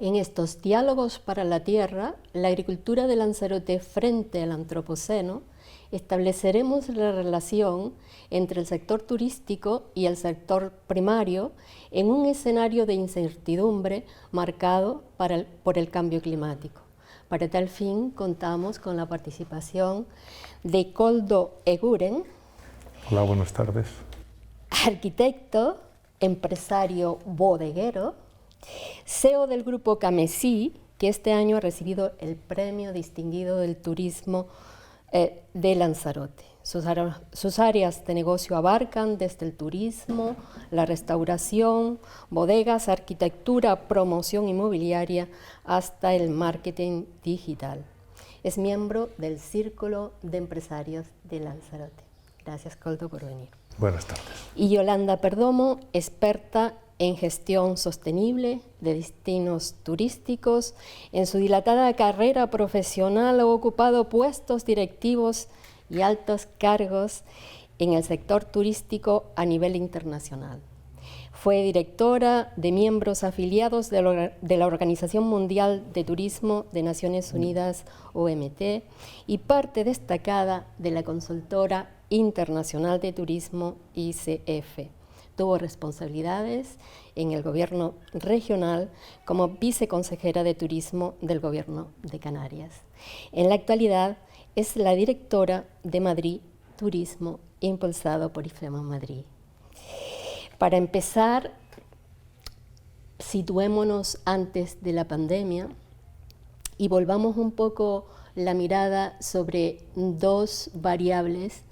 En estos diálogos para la tierra, la agricultura de Lanzarote frente al antropoceno, estableceremos la relación entre el sector turístico y el sector primario en un escenario de incertidumbre marcado por el cambio climático. Para tal fin, contamos con la participación de Koldo Eguren. Hola, buenas tardes. Arquitecto, empresario bodeguero, CEO del grupo Camesí, que este año ha recibido el Premio Distinguido del Turismo de Lanzarote. Sus áreas de negocio abarcan desde el turismo, la restauración, bodegas, arquitectura, promoción inmobiliaria, hasta el marketing digital. Es miembro del Círculo de Empresarios de Lanzarote. Gracias, Koldo, por venir. Buenas tardes. Y Yolanda Perdomo, experta en gestión sostenible de destinos turísticos. En su dilatada carrera profesional ha ocupado puestos directivos y altos cargos en el sector turístico a nivel internacional. Fue directora de miembros afiliados de la Organización Mundial de Turismo de Naciones Unidas, OMT, y parte destacada de la consultora internacional de turismo, ICF. Tuvo responsabilidades en el gobierno regional como viceconsejera de turismo del gobierno de Canarias. En la actualidad es la directora de Madrid Turismo, impulsado por IFEMA Madrid. Para empezar, situémonos antes de la pandemia y volvamos un poco la mirada sobre dos variables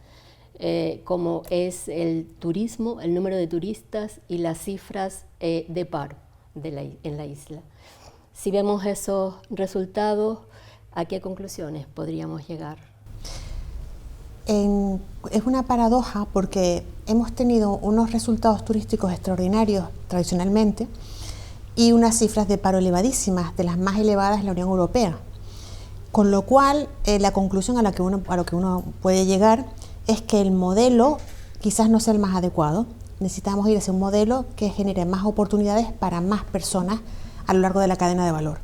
como es el turismo, el número de turistas y las cifras de paro en la isla. Si vemos esos resultados, ¿a qué conclusiones podríamos llegar? Es una paradoja porque hemos tenido unos resultados turísticos extraordinarios tradicionalmente y unas cifras de paro elevadísimas, de las más elevadas en la Unión Europea. Con lo cual, la conclusión a lo que uno puede llegar es que el modelo quizás no sea el más adecuado. Necesitamos ir hacia un modelo que genere más oportunidades para más personas a lo largo de la cadena de valor.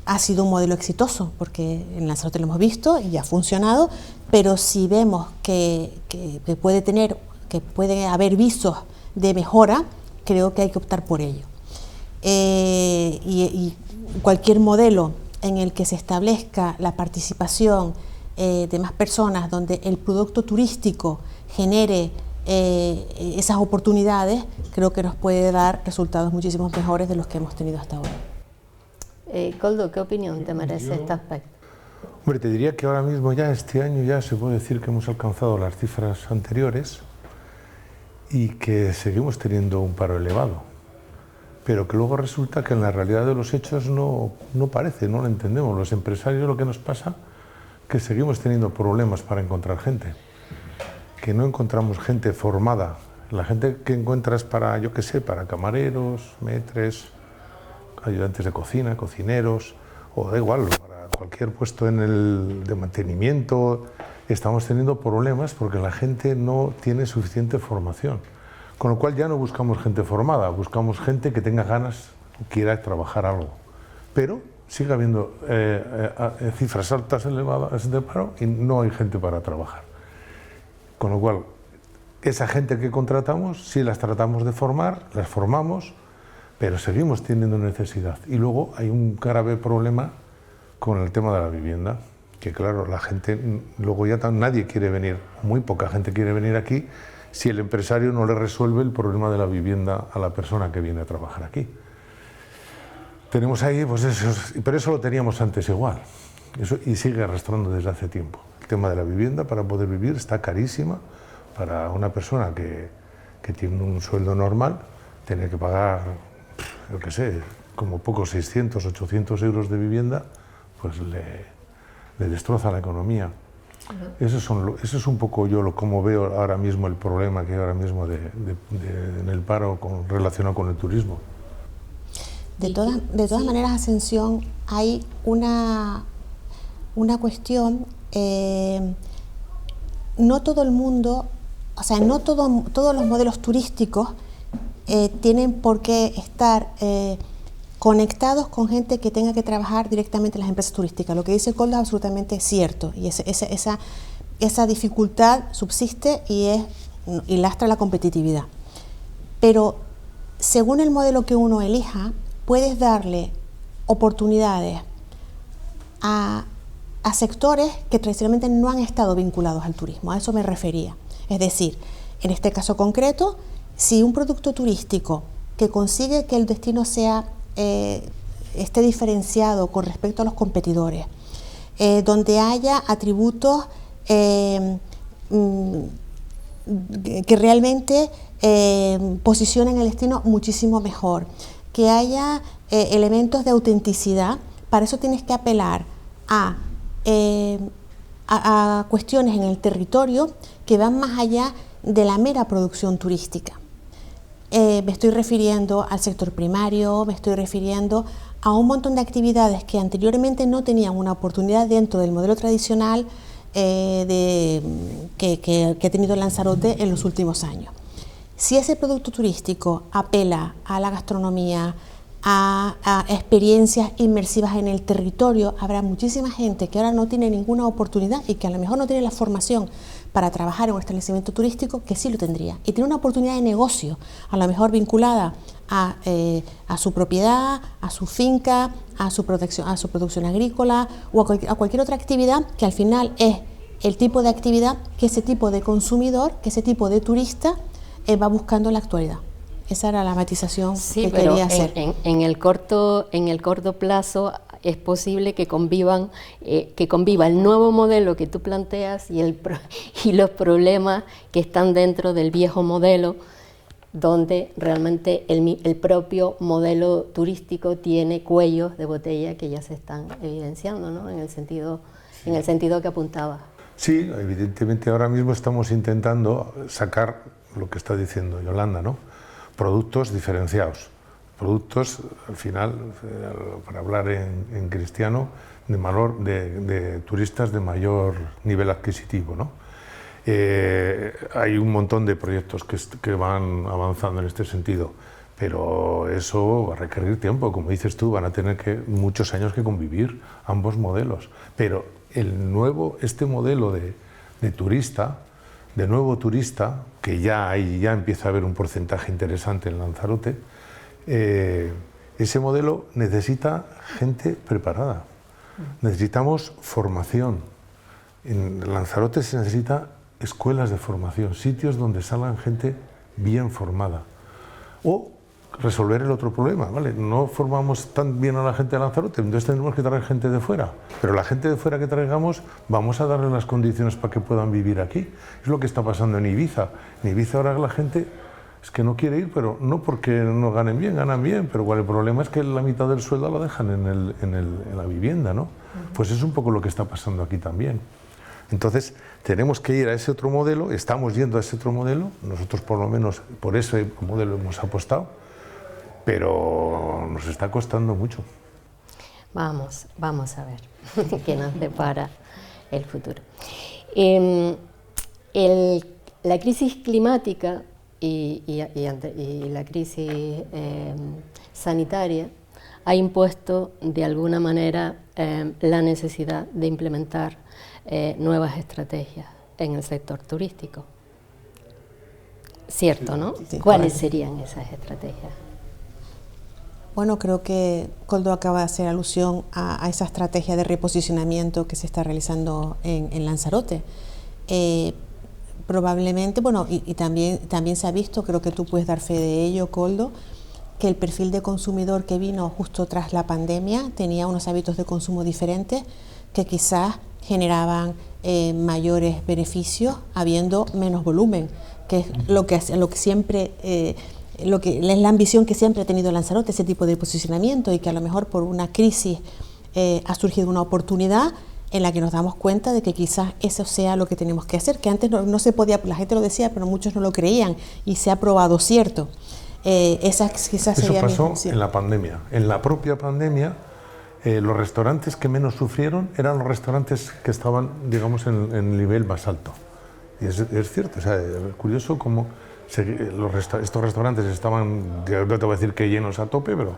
Ha sido un modelo exitoso porque en Lanzarote lo hemos visto y ha funcionado, pero si vemos que puede haber visos de mejora, creo que hay que optar por ello. Y cualquier modelo en el que se establezca la participación de más personas, donde el producto turístico genere esas oportunidades, creo que nos puede dar resultados muchísimo mejores de los que hemos tenido hasta ahora. Koldo, ¿qué opinión te merece este aspecto? Hombre, te diría que ahora mismo ya este año ya se puede decir que hemos alcanzado las cifras anteriores y que seguimos teniendo un paro elevado, pero que luego resulta que en la realidad de los hechos no parece, no lo entendemos. Los empresarios, lo que nos pasa que seguimos teniendo problemas para encontrar gente, que no encontramos gente formada. La gente que encuentras para, yo qué sé, para camareros, maîtres, ayudantes de cocina, cocineros, o da igual, para cualquier puesto de mantenimiento, estamos teniendo problemas porque la gente no tiene suficiente formación. Con lo cual ya no buscamos gente formada, buscamos gente que tenga ganas o quiera trabajar algo. Pero sigue habiendo cifras altas, elevadas de paro y no hay gente para trabajar. Con lo cual, esa gente que contratamos, sí las tratamos de formar, las formamos, pero seguimos teniendo necesidad. Y luego hay un grave problema con el tema de la vivienda, que claro, la gente, luego ya nadie quiere venir, muy poca gente quiere venir aquí si el empresario no le resuelve el problema de la vivienda a la persona que viene a trabajar aquí. Tenemos ahí, pues eso, pero eso lo teníamos antes igual, y sigue arrastrando desde hace tiempo. El tema de la vivienda para poder vivir está carísima para una persona que tiene un sueldo normal, tiene que pagar, yo qué sé, como poco 600, 800 euros de vivienda, pues le destroza la economía. Eso es un poco yo como veo ahora mismo el problema que hay ahora mismo en el paro relacionado con el turismo. De todas maneras, Ascensión, hay una cuestión, no todo el mundo, o sea, no todos los modelos turísticos tienen por qué estar conectados con gente que tenga que trabajar directamente en las empresas turísticas. Lo que dice Koldo es absolutamente cierto, y esa dificultad subsiste y lastra la competitividad. Pero según el modelo que uno elija, puedes darle oportunidades a sectores que tradicionalmente no han estado vinculados al turismo. A eso me refería. Es decir, en este caso concreto, si un producto turístico que consigue que el destino esté diferenciado con respecto a los competidores, donde haya atributos que realmente posicionen el destino muchísimo mejor, que haya elementos de autenticidad, para eso tienes que apelar a cuestiones en el territorio que van más allá de la mera producción turística. Me estoy refiriendo al sector primario, me estoy refiriendo a un montón de actividades que anteriormente no tenían una oportunidad dentro del modelo tradicional que ha tenido Lanzarote en los últimos años. Si ese producto turístico apela a la gastronomía, a experiencias inmersivas en el territorio, habrá muchísima gente que ahora no tiene ninguna oportunidad y que a lo mejor no tiene la formación para trabajar en un establecimiento turístico, que sí lo tendría, y tiene una oportunidad de negocio, a lo mejor vinculada a su propiedad, a su finca, a su producción agrícola o a cualquier otra actividad que al final es el tipo de actividad que ese tipo de consumidor, que ese tipo de turista va buscando en la actualidad. Esa era la matización que quería hacer. En el corto plazo es posible que conviva el nuevo modelo que tú planteas y los problemas que están dentro del viejo modelo, donde realmente el propio modelo turístico tiene cuellos de botella que ya se están evidenciando, ¿no? En el sentido que apuntaba. Sí, evidentemente ahora mismo estamos intentando sacar lo que está diciendo Yolanda, ¿no? Productos diferenciados, productos, al final, para hablar en cristiano, de turistas de mayor nivel adquisitivo, ¿no? Hay un montón de proyectos que van avanzando en este sentido, pero eso va a requerir tiempo, como dices tú, van a tener muchos años que convivir ambos modelos, pero este modelo de turista, de nuevo turista, que ya empieza a haber un porcentaje interesante en Lanzarote, ese modelo necesita gente preparada, necesitamos formación. En Lanzarote se necesita escuelas de formación, sitios donde salgan gente bien formada. O resolver el otro problema, ¿vale? No formamos tan bien a la gente de Lanzarote, entonces tendremos que traer gente de fuera. Pero la gente de fuera que traigamos, vamos a darle las condiciones para que puedan vivir aquí. Es lo que está pasando en Ibiza. En Ibiza ahora la gente es que no quiere ir, pero no porque no ganen bien, ganan bien, pero igual el problema es que la mitad del sueldo la dejan en la vivienda, ¿no? Pues es un poco lo que está pasando aquí también. Entonces, tenemos que ir a ese otro modelo, estamos yendo a ese otro modelo, nosotros por lo menos por ese modelo hemos apostado, pero nos está costando mucho. Vamos a ver qué nos depara el futuro. La crisis climática y la crisis sanitaria ha impuesto de alguna manera la necesidad de implementar nuevas estrategias en el sector turístico. ¿Cierto, no? Sí, ¿Cuáles serían esas estrategias? Bueno, creo que Koldo acaba de hacer alusión a esa estrategia de reposicionamiento que se está realizando en Lanzarote. Probablemente, bueno, y también se ha visto, creo que tú puedes dar fe de ello, Koldo, que el perfil de consumidor que vino justo tras la pandemia tenía unos hábitos de consumo diferentes que quizás generaban mayores beneficios habiendo menos volumen, que es lo que siempre... lo que es la ambición que siempre ha tenido Lanzarote, ese tipo de posicionamiento, y que a lo mejor por una crisis ha surgido una oportunidad en la que nos damos cuenta de que quizás eso sea lo que tenemos que hacer, que antes no se podía, la gente lo decía, pero muchos no lo creían y se ha probado cierto. Esa quizás eso sería pasó mi función. En la pandemia. En la propia pandemia, los restaurantes que menos sufrieron eran los restaurantes que estaban, digamos, en el nivel más alto. Y es cierto, o sea, es curioso cómo estos restaurantes estaban, no te voy a decir que llenos a tope, pero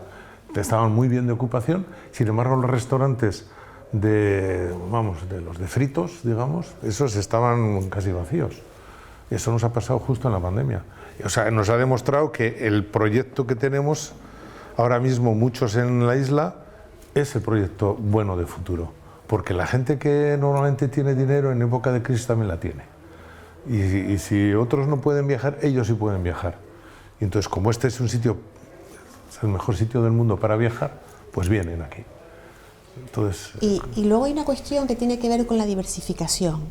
estaban muy bien de ocupación. Sin embargo, los restaurantes de los de fritos, digamos, esos estaban casi vacíos. Eso nos ha pasado justo en la pandemia. O sea, nos ha demostrado que el proyecto que tenemos ahora mismo, muchos en la isla, es el proyecto bueno de futuro. Porque la gente que normalmente tiene dinero en época de crisis también la tiene. Y si otros no pueden viajar, ellos sí pueden viajar. Y entonces, como este es un sitio, es el mejor sitio del mundo para viajar, pues vienen aquí. Entonces, y luego hay una cuestión que tiene que ver con la diversificación.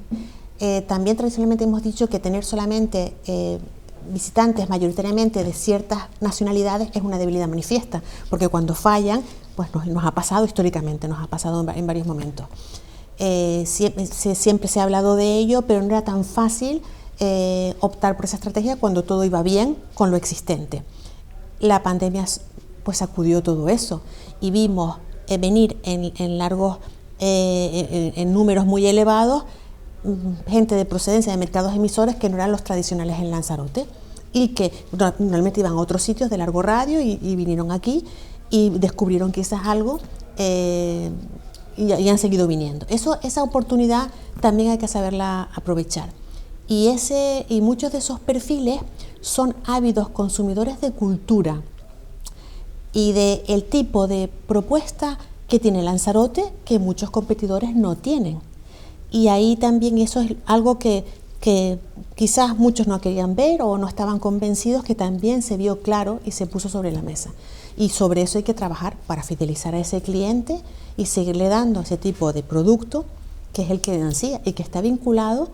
También tradicionalmente hemos dicho que tener solamente visitantes mayoritariamente de ciertas nacionalidades es una debilidad manifiesta, porque cuando fallan, pues nos ha pasado históricamente, nos ha pasado en varios momentos. Siempre se ha hablado de ello, pero no era tan fácil optar por esa estrategia cuando todo iba bien con lo existente. La pandemia pues sacudió todo eso y vimos venir en largos, en números muy elevados, gente de procedencia de mercados emisores que no eran los tradicionales en Lanzarote y que normalmente iban a otros sitios de largo radio y vinieron aquí y descubrieron quizás algo y han seguido viniendo. Esa oportunidad también hay que saberla aprovechar. Y muchos de esos perfiles son ávidos consumidores de cultura y del tipo de propuesta que tiene Lanzarote que muchos competidores no tienen. Y ahí también eso es algo que quizás muchos no querían ver o no estaban convencidos, que también se vio claro y se puso sobre la mesa. Y sobre eso hay que trabajar para fidelizar a ese cliente y seguirle dando ese tipo de producto que es el que ansía y que está vinculado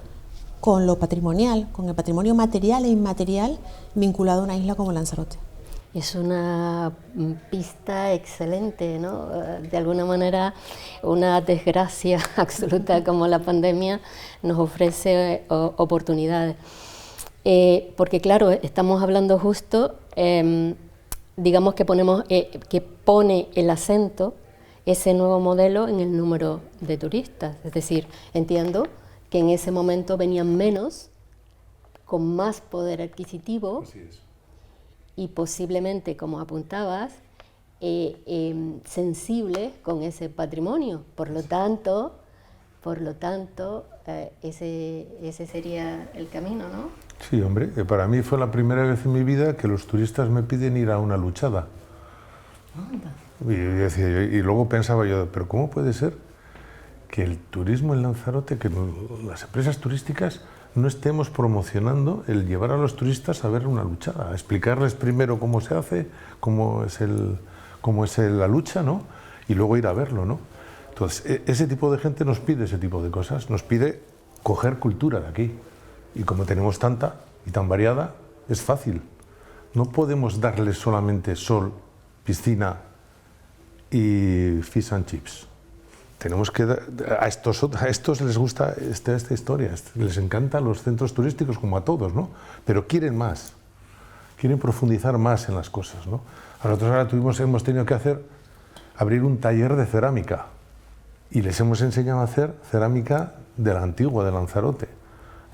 con lo patrimonial, con el patrimonio material e inmaterial vinculado a una isla como Lanzarote. Es una pista excelente, ¿no? De alguna manera, una desgracia absoluta como la pandemia nos ofrece oportunidades. Porque claro, estamos hablando justo, digamos que que pone el acento ese nuevo modelo en el número de turistas. Es decir, entiendo que en ese momento venían menos, con más poder adquisitivo. así es. Y posiblemente, como apuntabas, sensibles con ese patrimonio. Por lo tanto, ese sería el camino, ¿no? Sí, hombre, para mí fue la primera vez en mi vida que los turistas me piden ir a una luchada. Y luego pensaba yo, pero ¿cómo puede ser que el turismo en Lanzarote, que las empresas turísticas no estemos promocionando el llevar a los turistas a ver una luchada, a explicarles primero cómo se hace, cómo es la lucha, ¿no? Y luego ir a verlo, ¿no? Entonces, ese tipo de gente nos pide ese tipo de cosas, nos pide coger cultura de aquí. Y como tenemos tanta y tan variada, es fácil. No podemos darles solamente sol, piscina y fish and chips. Tenemos que a estos les gusta esta historia, les encantan los centros turísticos como a todos, ¿no? Pero quieren más, quieren profundizar más en las cosas, ¿no? Nosotros ahora hemos tenido que abrir un taller de cerámica y les hemos enseñado a hacer cerámica de la antigua, de Lanzarote,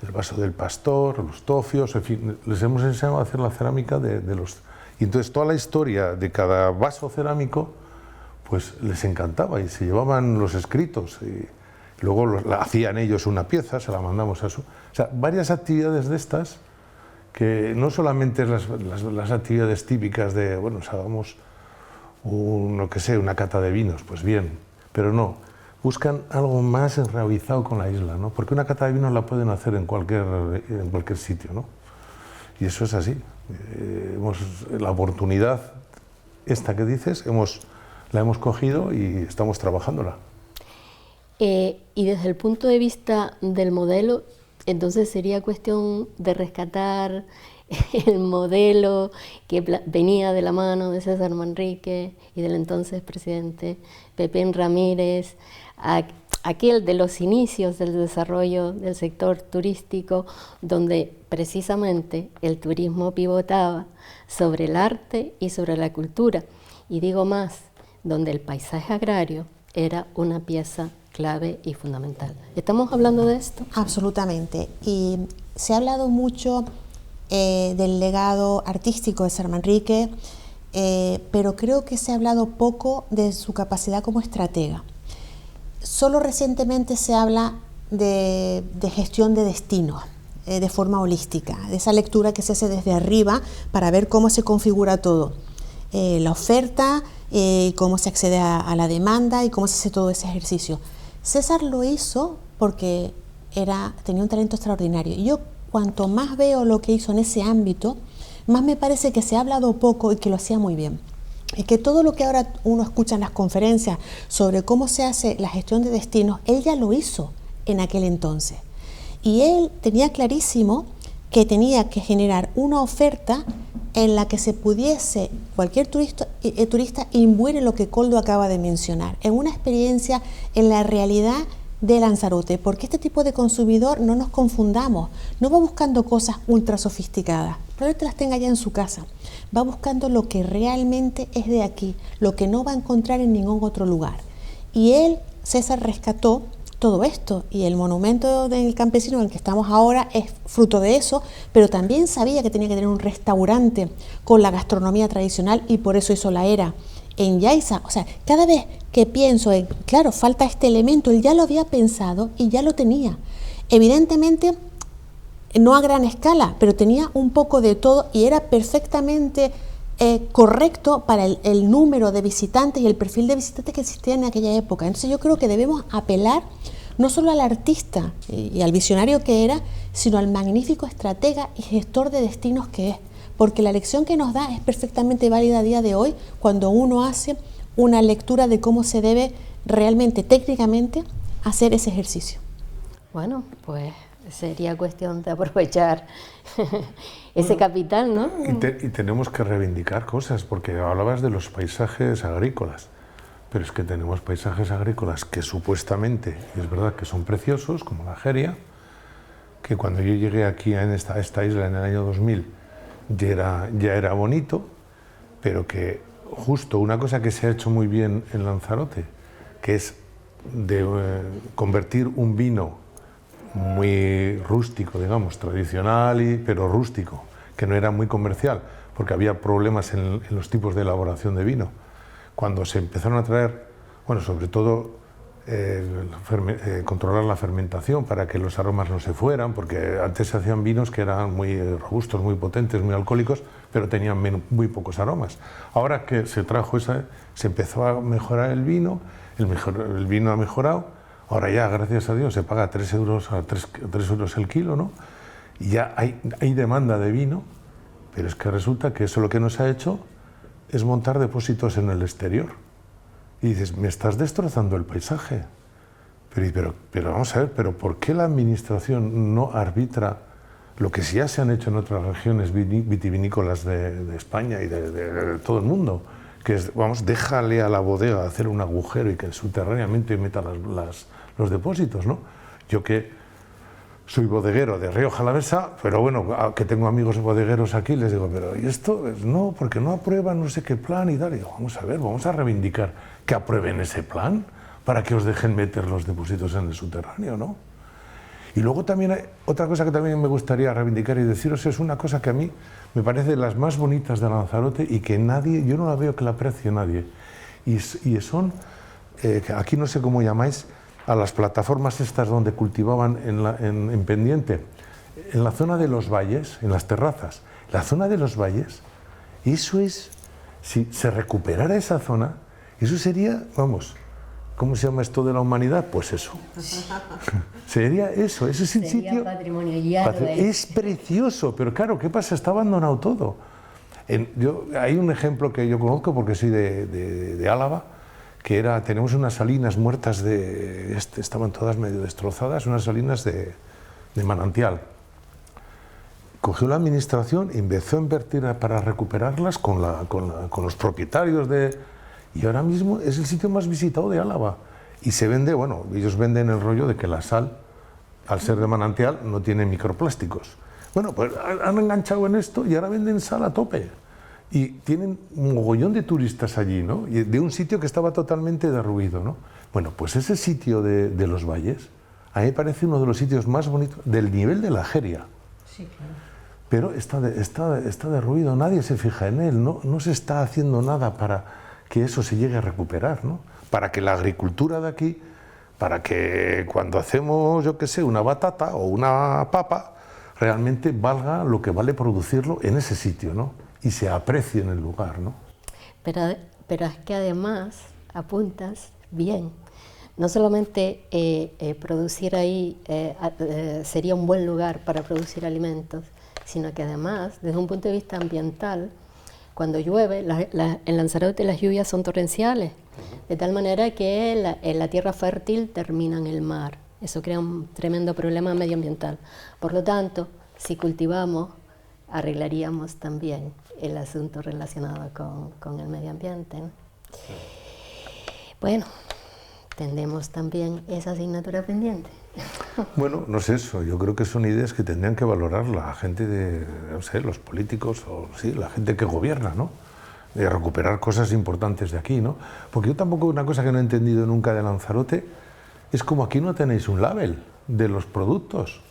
el vaso del pastor, los tofios, en fin, les hemos enseñado a hacer la cerámica de los... Y entonces toda la historia de cada vaso cerámico pues les encantaba y se llevaban los escritos y luego hacían ellos una pieza, se la mandamos a su... O sea, varias actividades de estas que no solamente las actividades típicas de, bueno, hagamos una cata de vinos, pues bien, pero no, buscan algo más enraizado con la isla, ¿no? Porque una cata de vinos la pueden hacer en cualquier sitio, ¿no? Y eso es así. La oportunidad esta que dices, la hemos cogido y estamos trabajándola. Y desde el punto de vista del modelo, entonces sería cuestión de rescatar el modelo que venía de la mano de César Manrique y del entonces presidente Pepín Ramírez, aquel de los inicios del desarrollo del sector turístico, donde precisamente el turismo pivotaba sobre el arte y sobre la cultura. Y digo más, donde el paisaje agrario era una pieza clave y fundamental. ¿Estamos hablando de esto? Absolutamente. Y se ha hablado mucho del legado artístico de César Manrique, pero creo que se ha hablado poco de su capacidad como estratega. Solo recientemente se habla de gestión de destinos, de forma holística, de esa lectura que se hace desde arriba para ver cómo se configura todo, la oferta, cómo se accede a la demanda y cómo se hace todo ese ejercicio. César lo hizo porque tenía un talento extraordinario. Y yo, cuanto más veo lo que hizo en ese ámbito, más me parece que se ha hablado poco y que lo hacía muy bien. Y que todo lo que ahora uno escucha en las conferencias sobre cómo se hace la gestión de destinos, él ya lo hizo en aquel entonces. Y él tenía clarísimo que tenía que generar una oferta en la que se pudiese cualquier turista imbuir en lo que Koldo acaba de mencionar, en una experiencia en la realidad de Lanzarote, porque este tipo de consumidor, no nos confundamos, no va buscando cosas ultra sofisticadas, probablemente las tenga ya en su casa, va buscando lo que realmente es de aquí, lo que no va a encontrar en ningún otro lugar. Y él, César, rescató todo esto, y el monumento del campesino en el que estamos ahora es fruto de eso, pero también sabía que tenía que tener un restaurante con la gastronomía tradicional, y por eso hizo la era en Yaiza. O sea, cada vez que pienso en, claro, falta este elemento, él ya lo había pensado y ya lo tenía. Evidentemente, no a gran escala, pero tenía un poco de todo y era perfectamente correcto para el número de visitantes y el perfil de visitantes que existía en aquella época. Entonces yo creo que debemos apelar no solo al artista y al visionario que era, sino al magnífico estratega y gestor de destinos que es, porque la lección que nos da es perfectamente válida a día de hoy cuando uno hace una lectura de cómo se debe realmente, técnicamente, hacer ese ejercicio. Bueno, pues sería cuestión de aprovechar ese capital, ¿no? Y tenemos que reivindicar cosas, porque hablabas de los paisajes agrícolas, pero es que tenemos paisajes agrícolas que supuestamente, y es verdad que son preciosos, como la Jeria, que cuando yo llegué aquí en esta isla en el año 2000 ya era bonito, pero que justo una cosa que se ha hecho muy bien en Lanzarote, que es de convertir un vino muy rústico, digamos, tradicional, pero rústico, que no era muy comercial, porque había problemas en los tipos de elaboración de vino. Cuando se empezaron a traer, bueno, sobre todo controlar la fermentación para que los aromas no se fueran, porque antes se hacían vinos que eran muy robustos, muy potentes, muy alcohólicos, pero tenían muy pocos aromas. Ahora que se trajo se empezó a mejorar el vino, el vino ha mejorado. Ahora ya, gracias a Dios, se paga 3 euros el kilo, ¿no? Y ya hay demanda de vino, pero es que resulta que eso lo que nos ha hecho es montar depósitos en el exterior. Y dices, me estás destrozando el paisaje. Pero vamos a ver, ¿pero por qué la administración no arbitra lo que ya se han hecho en otras regiones vitivinícolas de España y de todo el mundo? Que es, vamos, déjale a la bodega hacer un agujero y que subterráneamente meta los depósitos, ¿no? Yo que soy bodeguero de Rioja Alavesa, pero bueno, que tengo amigos bodegueros aquí, les digo, pero ¿y esto? No, porque no aprueban no sé qué plan y tal. Y digo, vamos a ver, vamos a reivindicar que aprueben ese plan para que os dejen meter los depósitos en el subterráneo, ¿no? Y luego también hay otra cosa que también me gustaría reivindicar y deciros, es una cosa que a mí me parece de las más bonitas de Lanzarote y que yo no la veo que la aprecie nadie. Y son, aquí no sé cómo llamáis, a las plataformas estas donde cultivaban en pendiente, en la zona de los valles, en las terrazas, la zona de los valles, eso es, si se recuperara esa zona, eso sería, vamos, ¿cómo se llama esto de la humanidad? Pues eso. Sería eso, ese es el sitio. Patrimonio ya es precioso, pero claro, ¿qué pasa? Está abandonado todo. Hay un ejemplo que yo conozco porque soy de Álava, que tenemos unas salinas muertas estaban todas medio destrozadas, unas salinas de manantial. Cogió la administración, empezó a invertir para recuperarlas con los propietarios y ahora mismo es el sitio más visitado de Álava. Y se vende, bueno, ellos venden el rollo de que la sal, al ser de manantial, no tiene microplásticos. Bueno, pues han enganchado en esto y ahora venden sal a tope. Y tienen un mogollón de turistas allí, ¿no? Y de un sitio que estaba totalmente derruido, ¿no? Bueno, pues ese sitio de los valles, a mí me parece uno de los sitios más bonitos del nivel de la Jeria. Sí, claro. pero está derruido, nadie se fija en él, no se está haciendo nada para que eso se llegue a recuperar, ¿no? Para que la agricultura de aquí, para que cuando hacemos, yo qué sé, una batata o una papa, realmente valga lo que vale producirlo en ese sitio, ¿no? Y se aprecie en el lugar, ¿no? Pero es que además apuntas bien. No solamente producir ahí sería un buen lugar para producir alimentos, sino que además, desde un punto de vista ambiental, cuando llueve, en Lanzarote las lluvias son torrenciales, de tal manera que la tierra fértil termina en el mar. Eso crea un tremendo problema medioambiental. Por lo tanto, si cultivamos, arreglaríamos también el asunto relacionado con el medio ambiente, ¿no? Bueno, tendremos también esa asignatura pendiente. Bueno, no es eso, yo creo que son ideas que tendrían que valorar la gente de, no sé, los políticos o sí, la gente que gobierna, ¿no? De recuperar cosas importantes de aquí, ¿no? Porque yo tampoco, una cosa que no he entendido nunca de Lanzarote, es como aquí no tenéis un label de los productos.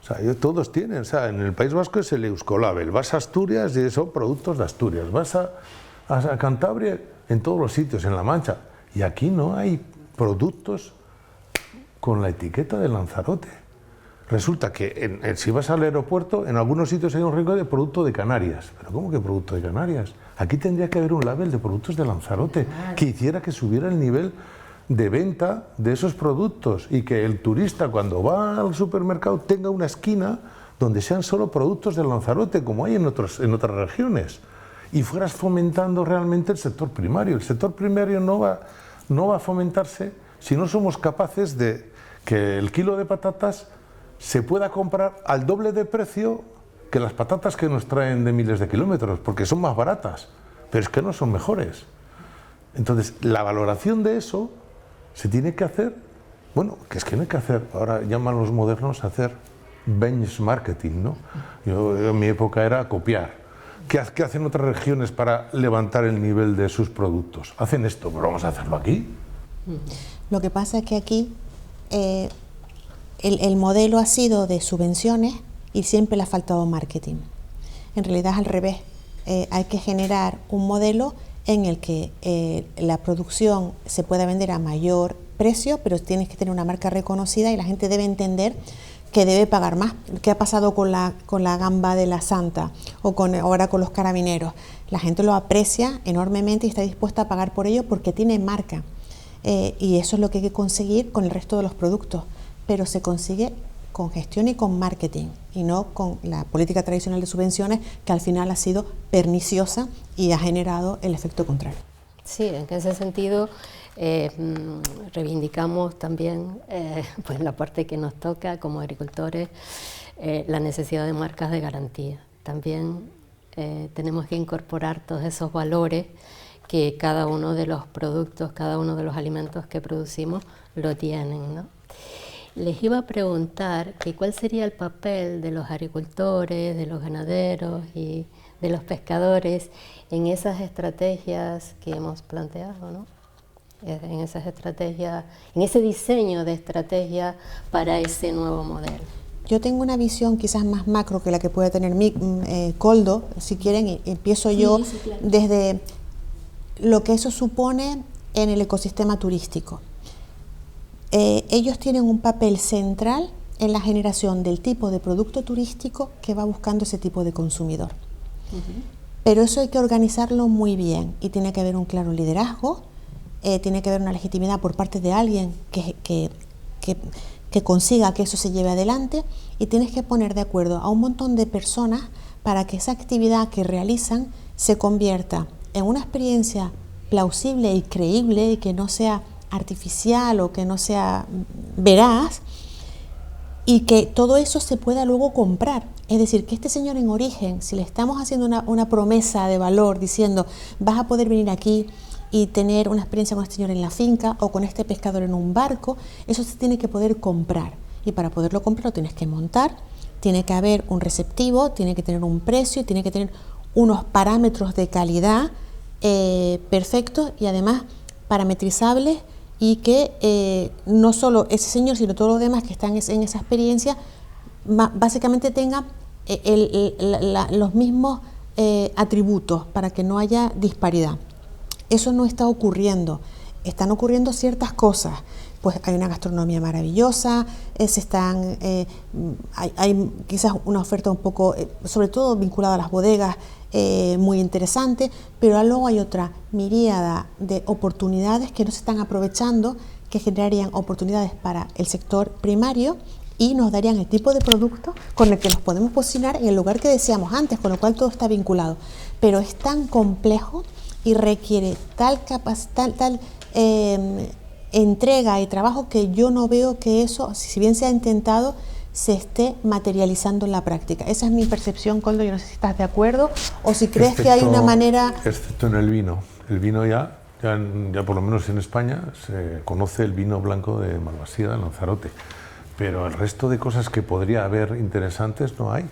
O sea, todos tienen, o sea, en el País Vasco es el Euskolabel, vas a Asturias y son productos de Asturias, vas a Cantabria, en todos los sitios, en La Mancha, y aquí no hay productos con la etiqueta de Lanzarote. Resulta que si vas al aeropuerto, en algunos sitios hay un rincón de producto de Canarias. ¿Pero cómo que producto de Canarias? Aquí tendría que haber un label de productos de Lanzarote que hiciera que subiera el nivel de venta de esos productos y que el turista cuando va al supermercado tenga una esquina donde sean solo productos de Lanzarote, como hay en otras regiones, y fueras fomentando realmente el sector primario. El sector primario no va a fomentarse si no somos capaces de que el kilo de patatas se pueda comprar al doble de precio que las patatas que nos traen de miles de kilómetros, porque son más baratas, pero es que no son mejores. Entonces, la valoración de eso se tiene que hacer, bueno, que es que no hay que hacer, ahora llaman los modernos a hacer benchmarking, ¿no? Yo en mi época era copiar. ¿Qué hacen otras regiones para levantar el nivel de sus productos? Hacen esto, pero vamos a hacerlo aquí. Lo que pasa es que aquí el modelo ha sido de subvenciones y siempre le ha faltado marketing. En realidad es al revés. Hay que generar un modelo en el que la producción se pueda vender a mayor precio, pero tienes que tener una marca reconocida y la gente debe entender que debe pagar más. ¿Qué ha pasado con la gamba de la Santa o ahora con los carabineros? La gente lo aprecia enormemente y está dispuesta a pagar por ello porque tiene marca. Y eso es lo que hay que conseguir con el resto de los productos, pero se consigue con gestión y con marketing y no con la política tradicional de subvenciones que al final ha sido perniciosa y ha generado el efecto contrario. Sí, en ese sentido reivindicamos también pues la parte que nos toca como agricultores, la necesidad de marcas de garantía. También tenemos que incorporar todos esos valores que cada uno de los productos, cada uno de los alimentos que producimos lo tienen, ¿no? Les iba a preguntar que cuál sería el papel de los agricultores, de los ganaderos y de los pescadores en esas estrategias que hemos planteado, ¿no? En esas estrategias, en ese diseño de estrategia para ese nuevo modelo. Yo tengo una visión quizás más macro que la que puede tener Koldo, si quieren, empiezo yo claro. Desde lo que eso supone en el ecosistema turístico. Ellos tienen un papel central en la generación del tipo de producto turístico que va buscando ese tipo de consumidor. Pero eso hay que organizarlo muy bien y tiene que haber un claro liderazgo, tiene que haber una legitimidad por parte de alguien que consiga que eso se lleve adelante y tienes que poner de acuerdo a un montón de personas para que esa actividad que realizan se convierta en una experiencia plausible y creíble y que no sea artificial o que no sea veraz y que todo eso se pueda luego comprar. Es decir, que este señor en origen, si le estamos haciendo una promesa de valor diciendo vas a poder venir aquí y tener una experiencia con este señor en la finca o con este pescador en un barco, eso se tiene que poder comprar y para poderlo comprar lo tienes que montar, tiene que haber un receptivo, tiene que tener un precio, tiene que tener unos parámetros de calidad perfectos y además parametrizables y que no solo ese señor sino todos los demás que están en esa experiencia básicamente tenga los mismos atributos para que no haya disparidad. Eso no está ocurriendo. Están ocurriendo ciertas cosas. Pues hay una gastronomía maravillosa, hay quizás una oferta un poco, sobre todo vinculada a las bodegas, muy interesante, pero luego hay otra miríada de oportunidades que no se están aprovechando, que generarían oportunidades para el sector primario y nos darían el tipo de producto con el que nos podemos posicionar en el lugar que decíamos antes, con lo cual todo está vinculado. Pero es tan complejo y requiere tal entrega y trabajo que yo no veo que eso, si bien se ha intentado, se esté materializando en la práctica. Esa es mi percepción, Koldo. Yo no sé si estás de acuerdo o si crees que hay una manera... Excepto en el vino. El vino ya por lo menos en España se conoce el vino blanco de Malvasía, de Lanzarote, pero el resto de cosas que podría haber interesantes no hay.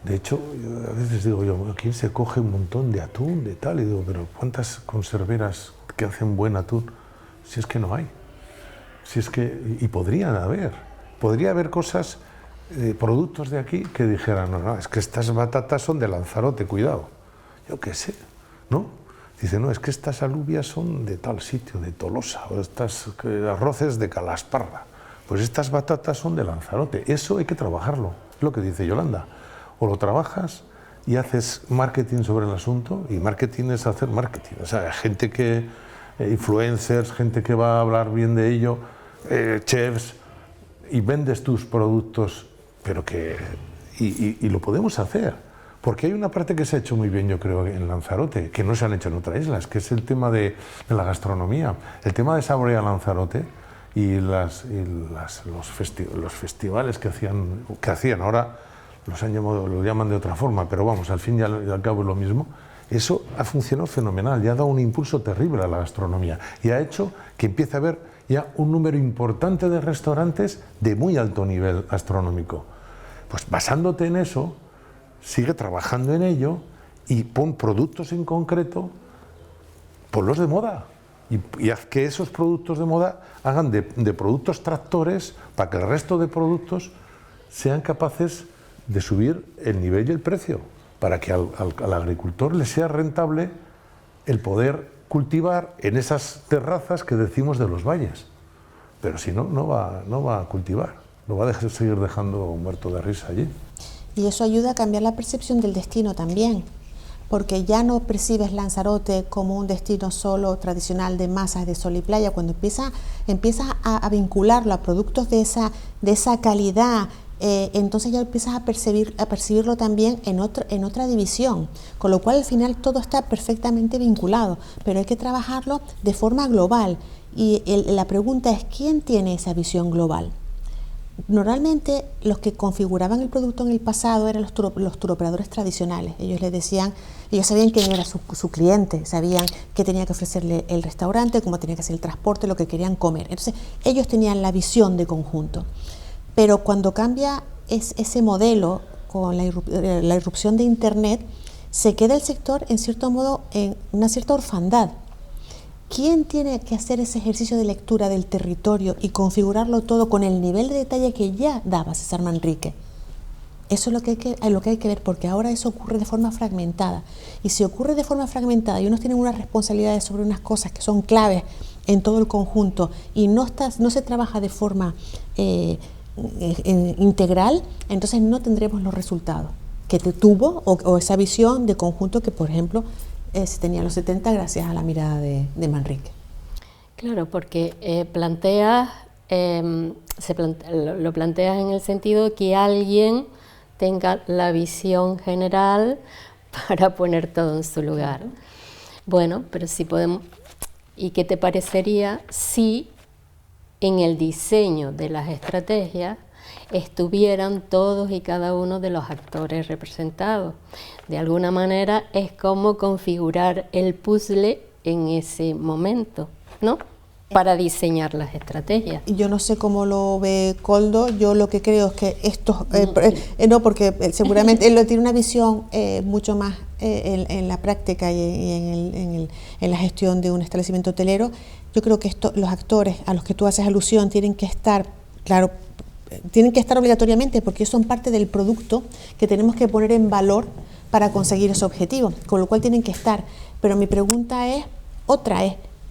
De hecho, a veces digo yo, ¿quién se coge un montón de atún, de tal? Y digo, pero ¿cuántas conserveras que hacen buen atún? Si es que no hay. Si es que, y podría haber cosas, productos de aquí que dijeran, no, es que estas batatas son de Lanzarote, cuidado. Yo qué sé, ¿no? Dice, no, es que estas alubias son de tal sitio, de Tolosa, o estas arroces de Calasparra. Pues estas batatas son de Lanzarote. Eso hay que trabajarlo, es lo que dice Yolanda. O lo trabajas y haces marketing sobre el asunto, y marketing es hacer marketing. O sea, gente que, influencers, gente que va a hablar bien de ello, chefs, y vendes tus productos, pero que... Y lo podemos hacer, porque hay una parte que se ha hecho muy bien, yo creo, en Lanzarote, que no se han hecho en otras islas, que es el tema de la gastronomía. El tema de Saborea Lanzarote y los festivales que hacían, ahora lo llaman de otra forma, pero vamos, al fin y al cabo es lo mismo. Eso ha funcionado fenomenal y ha dado un impulso terrible a la gastronomía y ha hecho que empiece a haber ya un número importante de restaurantes de muy alto nivel gastronómico. Pues basándote en eso, sigue trabajando en ello y pon productos en concreto, ponlos de moda y haz que esos productos de moda hagan de productos tractores para que el resto de productos sean capaces de subir el nivel y el precio, para que al agricultor le sea rentable el poder cultivar en esas terrazas que decimos de los valles. Pero si no, no va a cultivar, lo va a seguir dejando muerto de risa allí. Y eso ayuda a cambiar la percepción del destino también, porque ya no percibes Lanzarote como un destino solo tradicional de masas de sol y playa. Cuando empiezas a vincularlo a productos de esa calidad, entonces ya empiezas a percibirlo también en otra división, con lo cual al final todo está perfectamente vinculado, pero hay que trabajarlo de forma global. Y la pregunta es, ¿quién tiene esa visión global? Normalmente los que configuraban el producto en el pasado eran los turoperadores tradicionales. Ellos sabían quién era su cliente, sabían qué tenía que ofrecerle el restaurante, cómo tenía que hacer el transporte, lo que querían comer. Entonces ellos tenían la visión de conjunto. Pero cuando cambia ese modelo con la irrupción de Internet, se queda el sector en cierto modo en una cierta orfandad. ¿Quién tiene que hacer ese ejercicio de lectura del territorio y configurarlo todo con el nivel de detalle que ya daba César Manrique? Eso es lo que hay que ver, porque ahora eso ocurre de forma fragmentada. Y si ocurre de forma fragmentada y unos tienen unas responsabilidades sobre unas cosas que son claves en todo el conjunto y no se trabaja de forma integral, entonces no tendremos los resultados que tuvo o esa visión de conjunto que, por ejemplo, se tenía en los 70 gracias a la mirada de Manrique. Claro, porque lo planteas en el sentido de que alguien tenga la visión general para poner todo en su lugar. Claro. Bueno, pero si podemos... ¿Y qué te parecería si en el diseño de las estrategias estuvieran todos y cada uno de los actores representados? De alguna manera es como configurar el puzzle en ese momento, ¿no? Para diseñar las estrategias. Yo no sé cómo lo ve Koldo. Yo lo que creo es que esto, no, porque seguramente él tiene una visión mucho más en la práctica y en la gestión de un establecimiento hotelero. Yo creo que los actores a los que tú haces alusión tienen que estar, claro, tienen que estar obligatoriamente porque son parte del producto que tenemos que poner en valor para conseguir ese objetivo, con lo cual tienen que estar. Pero mi pregunta es,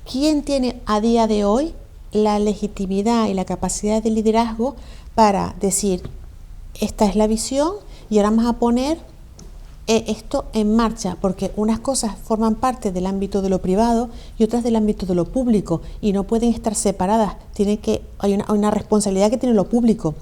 ¿quién tiene a día de hoy la legitimidad y la capacidad de liderazgo para decir, esta es la visión y ahora vamos a poner esto en marcha? Porque unas cosas forman parte del ámbito de lo privado y otras del ámbito de lo público y no pueden estar separadas. Hay una responsabilidad que tiene lo público,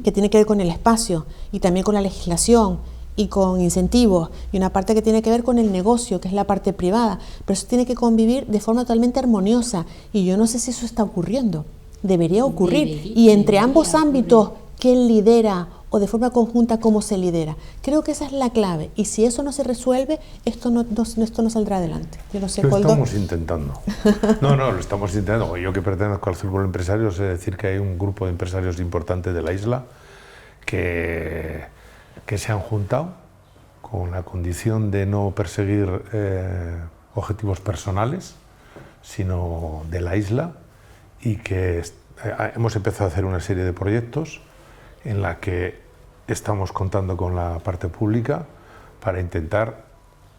que tiene que ver con el espacio y también con la legislación y con incentivos, y una parte que tiene que ver con el negocio, que es la parte privada, pero eso tiene que convivir de forma totalmente armoniosa y yo no sé si eso está ocurriendo. Debería ocurrir. Y entre ambos ámbitos, ¿quién lidera o de forma conjunta cómo se lidera? Creo que esa es la clave, y si eso no se resuelve, esto no saldrá adelante. Yo no sé, lo estamos intentando. No, lo estamos intentando. Yo que pertenezco al círculo empresario, sé decir que hay un grupo de empresarios importantes de la isla que se han juntado con la condición de no perseguir objetivos personales, sino de la isla, y que hemos empezado a hacer una serie de proyectos en la que estamos contando con la parte pública para intentar,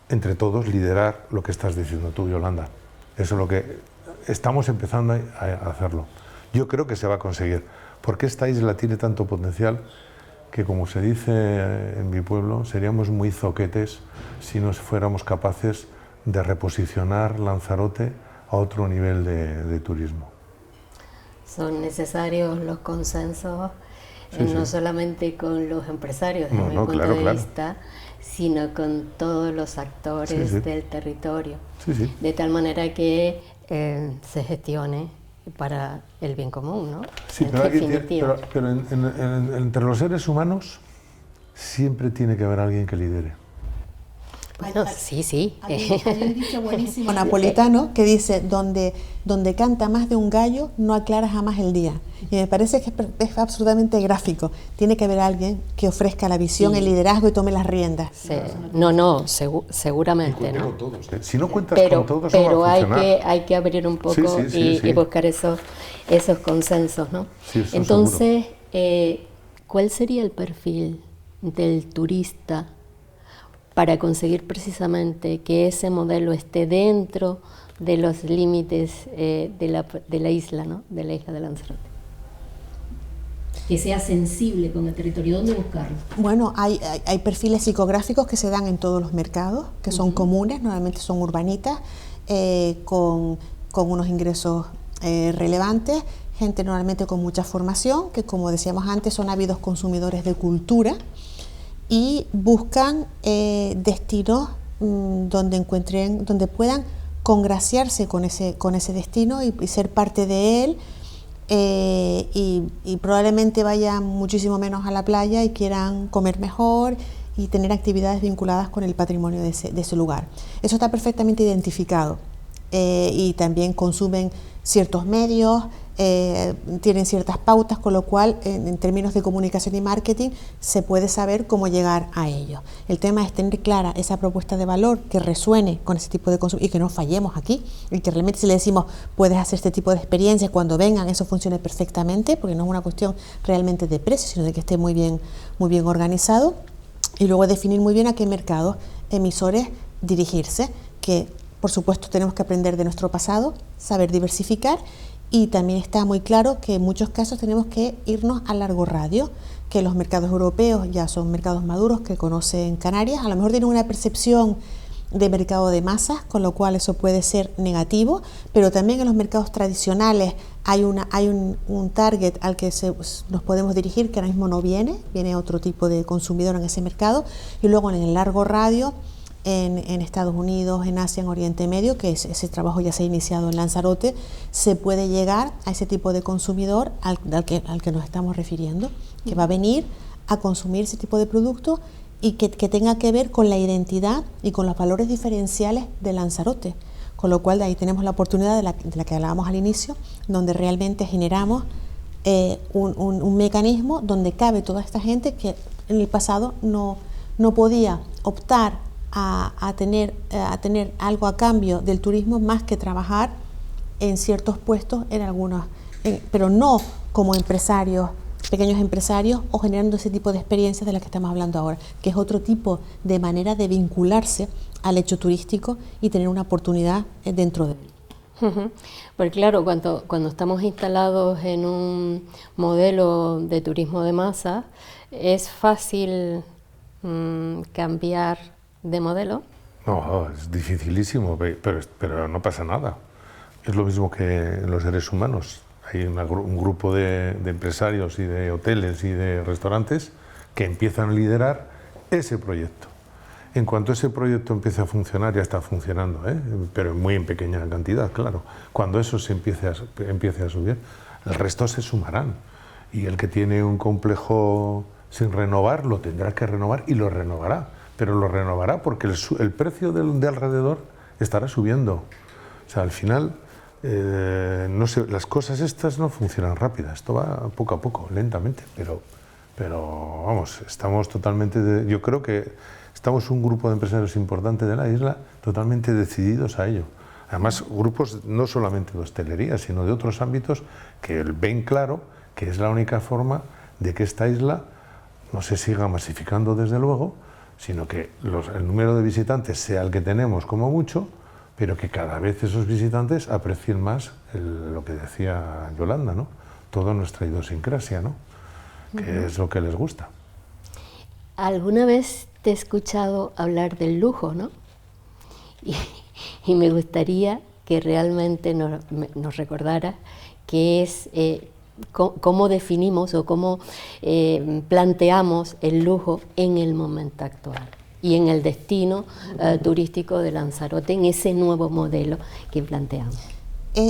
entre todos, liderar lo que estás diciendo tú, Yolanda. Eso es lo que estamos empezando a hacerlo. Yo creo que se va a conseguir, porque esta isla tiene tanto potencial que, como se dice en mi pueblo, seríamos muy zoquetes si no fuéramos capaces de reposicionar Lanzarote a otro nivel de turismo. Son necesarios los consensos, no solamente con los empresarios, desde mi punto de vista, sino con todos los actores del territorio, de tal manera que se gestione para el bien común, ¿no? Sí, pero entre los seres humanos siempre tiene que haber alguien que lidere. Bueno, sí. Hay un dicho buenísimo napolitano que dice, donde canta más de un gallo, no aclara jamás el día. Y me parece que es absolutamente gráfico. Tiene que haber alguien que ofrezca la visión, el liderazgo y tome las riendas. Sí. Seguramente, ¿no? Con todos, ¿eh? Si no cuentas con todos, pero no va a funcionar. hay que abrir un poco y buscar esos consensos, ¿no? Sí, eso entonces, ¿cuál sería el perfil del turista para conseguir precisamente que ese modelo esté dentro de los límites de la isla, ¿no? De la isla de Lanzarote? Que sea sensible con el territorio. ¿Dónde buscarlo? Bueno, hay perfiles psicográficos que se dan en todos los mercados, que son comunes, normalmente son urbanitas, con unos ingresos relevantes, gente normalmente con mucha formación, que, como decíamos antes, son ávidos consumidores de cultura, y buscan destinos donde puedan congraciarse con ese destino y ser parte de él, y probablemente vayan muchísimo menos a la playa y quieran comer mejor y tener actividades vinculadas con el patrimonio de ese lugar. Eso está perfectamente identificado, y también consumen ciertos medios, tienen ciertas pautas, con lo cual en términos de comunicación y marketing se puede saber cómo llegar a ellos. El tema es tener clara esa propuesta de valor que resuene con ese tipo de consumo y que no fallemos aquí, y que realmente, si le decimos puedes hacer este tipo de experiencias cuando vengan, eso funcione perfectamente, porque no es una cuestión realmente de precio, sino de que esté muy bien organizado, y luego definir muy bien a qué mercados emisores dirigirse, que por supuesto tenemos que aprender de nuestro pasado, saber diversificar. Y también está muy claro que en muchos casos tenemos que irnos a largo radio, que los mercados europeos ya son mercados maduros que conocen Canarias, a lo mejor tienen una percepción de mercado de masas, con lo cual eso puede ser negativo, pero también en los mercados tradicionales hay un target al que nos podemos dirigir, que ahora mismo no viene otro tipo de consumidor en ese mercado, y luego en el largo radio, en Estados Unidos, en Asia, en Oriente Medio, que ese trabajo ya se ha iniciado en Lanzarote, se puede llegar a ese tipo de consumidor al que nos estamos refiriendo, que va a venir a consumir ese tipo de producto y que tenga que ver con la identidad y con los valores diferenciales de Lanzarote. Con lo cual, de ahí tenemos la oportunidad de la que hablábamos al inicio, donde realmente generamos un mecanismo donde cabe toda esta gente que en el pasado no podía optar a tener algo a cambio del turismo más que trabajar en ciertos puestos, pero no como empresarios pequeños empresarios o generando ese tipo de experiencias de las que estamos hablando ahora, que es otro tipo de manera de vincularse al hecho turístico y tener una oportunidad dentro de él. Porque claro, cuando estamos instalados en un modelo de turismo de masa, es fácil cambiar de modelo. No, es dificilísimo, pero no pasa nada. Es lo mismo que en los seres humanos. Hay un grupo de empresarios y de hoteles y de restaurantes que empiezan a liderar ese proyecto. En cuanto ese proyecto empiece a funcionar, ya está funcionando, pero muy en pequeña cantidad, claro. Cuando eso se empiece a subir, el resto se sumarán. Y el que tiene un complejo sin renovar, lo tendrá que renovar y lo renovará. Pero lo renovará porque el precio de alrededor estará subiendo. O sea, al final, no sé, las cosas estas no funcionan rápidas. Esto va poco a poco, lentamente, pero vamos, estamos totalmente... yo creo que estamos un grupo de empresarios importante de la isla totalmente decididos a ello. Además, grupos no solamente de hostelería, sino de otros ámbitos que ven claro que es la única forma de que esta isla no se siga masificando desde luego, sino que el número de visitantes sea el que tenemos como mucho, pero que cada vez esos visitantes aprecien más lo que decía Yolanda, ¿no? Toda nuestra idiosincrasia, ¿no? Que es lo que les gusta. ¿Alguna vez te he escuchado hablar del lujo, no? Y me gustaría que realmente nos recordara qué es, cómo definimos o cómo planteamos el lujo en el momento actual y en el destino turístico de Lanzarote, en ese nuevo modelo que planteamos.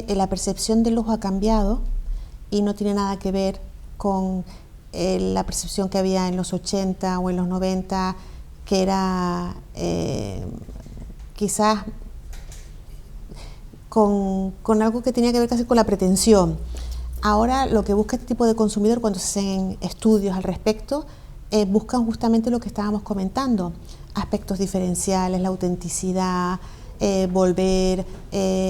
La percepción del lujo ha cambiado y no tiene nada que ver con la percepción que había en los 80 o en los 90, que era quizás con algo que tenía que ver casi con la pretensión. Ahora lo que busca este tipo de consumidor cuando se hacen estudios al respecto, buscan justamente lo que estábamos comentando, aspectos diferenciales, la autenticidad, volver,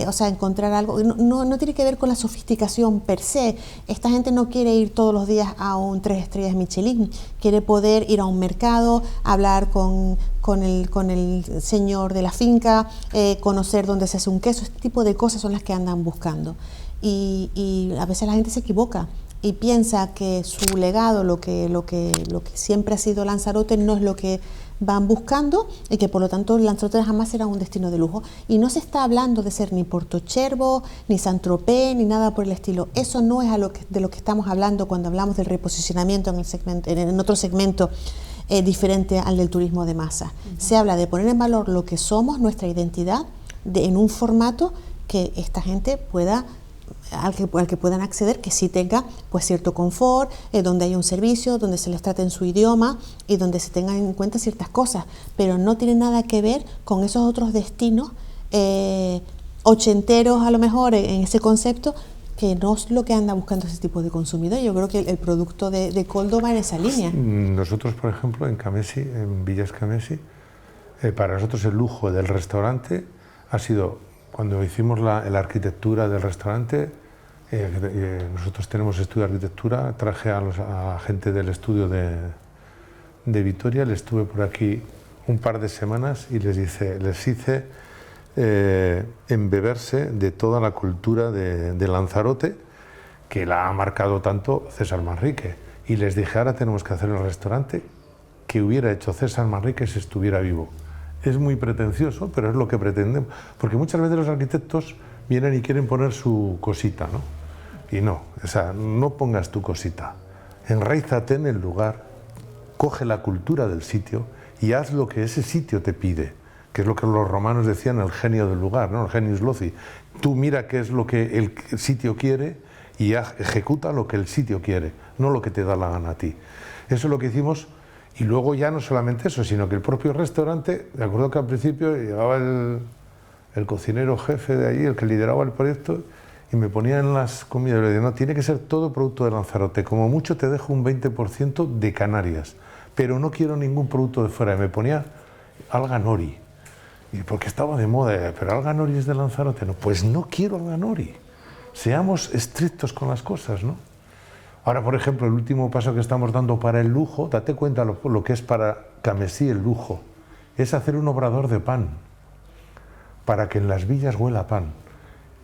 o sea, encontrar algo. No tiene que ver con la sofisticación per se. Esta gente no quiere ir todos los días a un 3 estrellas Michelin, quiere poder ir a un mercado, hablar con el señor de la finca, conocer dónde se hace un queso. Este tipo de cosas son las que andan buscando. Y a veces la gente se equivoca y piensa que su legado, lo que siempre ha sido Lanzarote, no es lo que van buscando y que por lo tanto Lanzarote jamás será un destino de lujo. Y no se está hablando de ser ni Porto-Cherbo, ni Saint-Tropez, ni nada por el estilo. Eso no es de lo que estamos hablando cuando hablamos del reposicionamiento en otro segmento diferente al del turismo de masa. Se habla de poner en valor lo que somos, nuestra identidad, en un formato que esta gente pueda... Al que puedan acceder, que sí tenga pues cierto confort, donde haya un servicio, donde se les trate en su idioma y donde se tengan en cuenta ciertas cosas, pero no tiene nada que ver con esos otros destinos ochenteros a lo mejor en ese concepto, que no es lo que anda buscando ese tipo de consumidor. Yo creo que el producto de Koldo va en esa línea. Nosotros, por ejemplo, en Camesi, en Villas Camesi, para nosotros el lujo del restaurante ha sido, cuando hicimos la arquitectura del restaurante, nosotros tenemos estudio de arquitectura, traje a la gente del estudio de Vitoria, les estuve por aquí un par de semanas y les hice embeberse de toda la cultura de Lanzarote, que la ha marcado tanto César Manrique. Y les dije, ahora tenemos que hacer el restaurante que hubiera hecho César Manrique si estuviera vivo. Es muy pretencioso, pero es lo que pretendemos. Porque muchas veces los arquitectos vienen y quieren poner su cosita, ¿no? Y no, o sea, no pongas tu cosita. Enraízate en el lugar, coge la cultura del sitio y haz lo que ese sitio te pide, que es lo que los romanos decían, el genio del lugar, ¿no? El genius loci. Tú mira qué es lo que el sitio quiere y ejecuta lo que el sitio quiere, no lo que te da la gana a ti. Eso es lo que hicimos. Y luego ya no solamente eso, sino que el propio restaurante, de acuerdo que al principio llegaba el cocinero jefe de allí, el que lideraba el proyecto, y me ponía en las comidas, y le decía, no, tiene que ser todo producto de Lanzarote, como mucho te dejo un 20% de Canarias, pero no quiero ningún producto de fuera. Y me ponía alga nori, y porque estaba de moda, pero alga nori es de Lanzarote, no, pues no quiero alga nori, seamos estrictos con las cosas, ¿no? Ahora, por ejemplo, el último paso que estamos dando para el lujo, date cuenta lo que es para Camesí el lujo, es hacer un obrador de pan, para que en las villas huela a pan,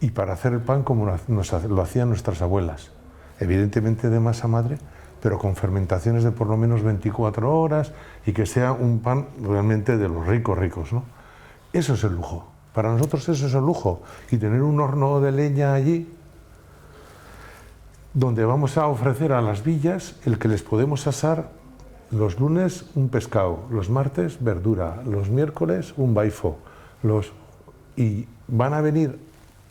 y para hacer el pan como lo hacían nuestras abuelas, evidentemente de masa madre, pero con fermentaciones de por lo menos 24 horas, y que sea un pan realmente de los ricos, ¿no? Eso es el lujo. Para nosotros eso es el lujo. Y tener un horno de leña allí, donde vamos a ofrecer a las villas el que les podemos asar los lunes un pescado, los martes verdura, los miércoles un baifo, y van a venir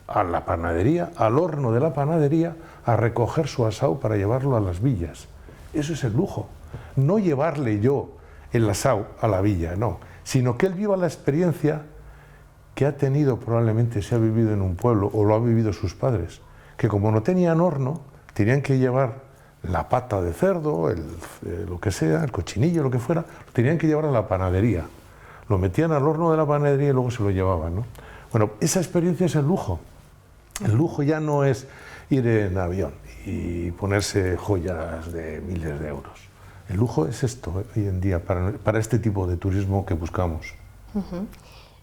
a la panadería, al horno de la panadería, a recoger su asado para llevarlo a las villas. Eso es el lujo. No llevarle yo el asado a la villa, no, sino que él viva la experiencia que ha tenido, probablemente se ha vivido en un pueblo o lo han vivido sus padres, que como no tenían horno, tenían que llevar la pata de cerdo, lo que sea, el cochinillo, lo que fuera, lo tenían que llevar a la panadería. Lo metían al horno de la panadería y luego se lo llevaban, ¿no? Bueno, esa experiencia es el lujo. El lujo ya no es ir en avión y ponerse joyas de miles de euros. El lujo es esto hoy en día para este tipo de turismo que buscamos.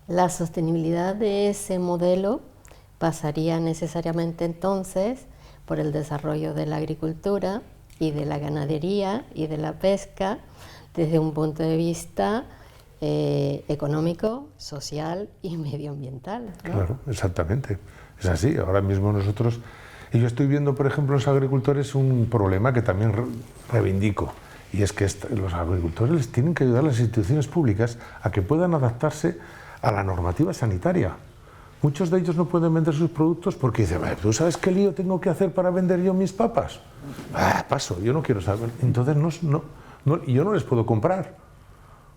La sostenibilidad de ese modelo pasaría necesariamente entonces por el desarrollo de la agricultura y de la ganadería y de la pesca desde un punto de vista económico, social y medioambiental, ¿no? Claro, exactamente. Es así. Ahora mismo nosotros, y yo estoy viendo, por ejemplo, en los agricultores un problema que también reivindico, y es que los agricultores les tienen que ayudar a las instituciones públicas a que puedan adaptarse a la normativa sanitaria. Muchos de ellos no pueden vender sus productos porque dicen, ¿tú sabes qué lío tengo que hacer para vender yo mis papas? Paso, yo no quiero saber. Entonces yo no les puedo comprar,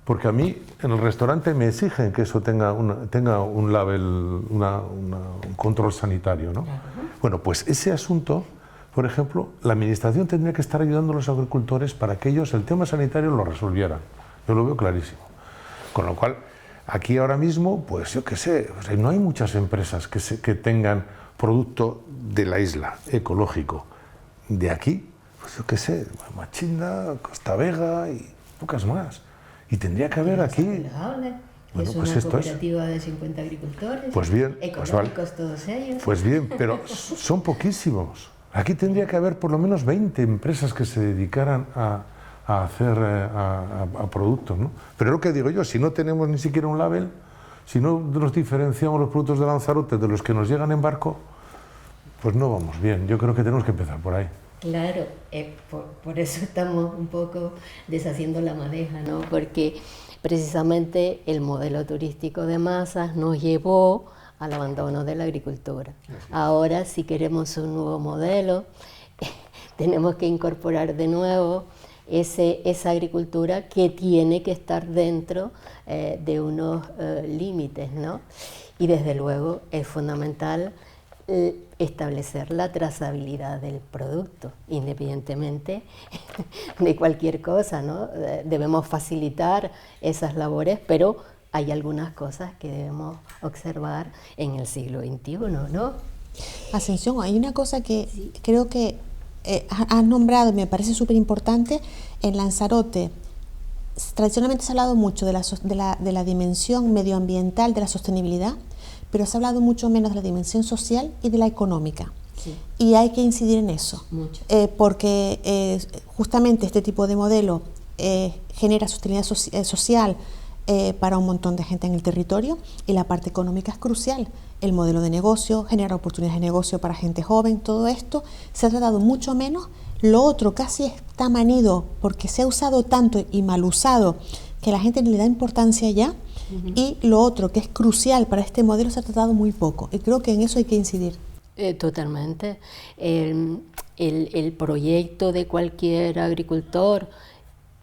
porque a mí en el restaurante me exigen que eso tenga un label, un control sanitario, ¿no? Bueno, pues ese asunto, por ejemplo, la administración tendría que estar ayudando a los agricultores para que ellos el tema sanitario lo resolvieran. Yo lo veo clarísimo. Con lo cual, aquí ahora mismo, pues yo qué sé, o sea, no hay muchas empresas que tengan producto de la isla, ecológico. De aquí, pues yo qué sé, Machinda, Costa Vega y pocas más. Y tendría que haber aquí... Bueno, es una cooperativa de 50 agricultores, pues bien, económicos todos ellos. Pues bien, pero son poquísimos. Aquí tendría que haber por lo menos 20 empresas que se dedicaran a hacer productos, ¿no? Pero es lo que digo yo, si no tenemos ni siquiera un label, si no nos diferenciamos los productos de Lanzarote de los que nos llegan en barco, pues no vamos bien. Yo creo que tenemos que empezar por ahí. Claro, por eso estamos un poco deshaciendo la madeja, ¿no? Porque precisamente el modelo turístico de masas nos llevó al abandono de la agricultura. Ahora, si queremos un nuevo modelo, tenemos que incorporar de nuevo esa agricultura que tiene que estar dentro de unos límites, ¿no? Y desde luego es fundamental establecer la trazabilidad del producto, independientemente de cualquier cosa, ¿no? Debemos facilitar esas labores, pero hay algunas cosas que debemos observar en el siglo XXI, ¿no? Ascensión, hay una cosa que creo que has nombrado y me parece súper importante. En Lanzarote, tradicionalmente se ha hablado mucho de la dimensión medioambiental, de la sostenibilidad, pero se ha hablado mucho menos de la dimensión social y de la económica. Sí. Y hay que incidir en eso, porque justamente este tipo de modelo genera sostenibilidad social para un montón de gente en el territorio, y la parte económica es crucial. El modelo de negocio genera oportunidades de negocio para gente joven. Todo esto se ha tratado mucho menos. Lo otro casi está manido porque se ha usado tanto y mal usado que la gente le da importancia ya. Y lo otro que es crucial para este modelo se ha tratado muy poco, y creo que en eso hay que incidir. Totalmente. El proyecto de cualquier agricultor,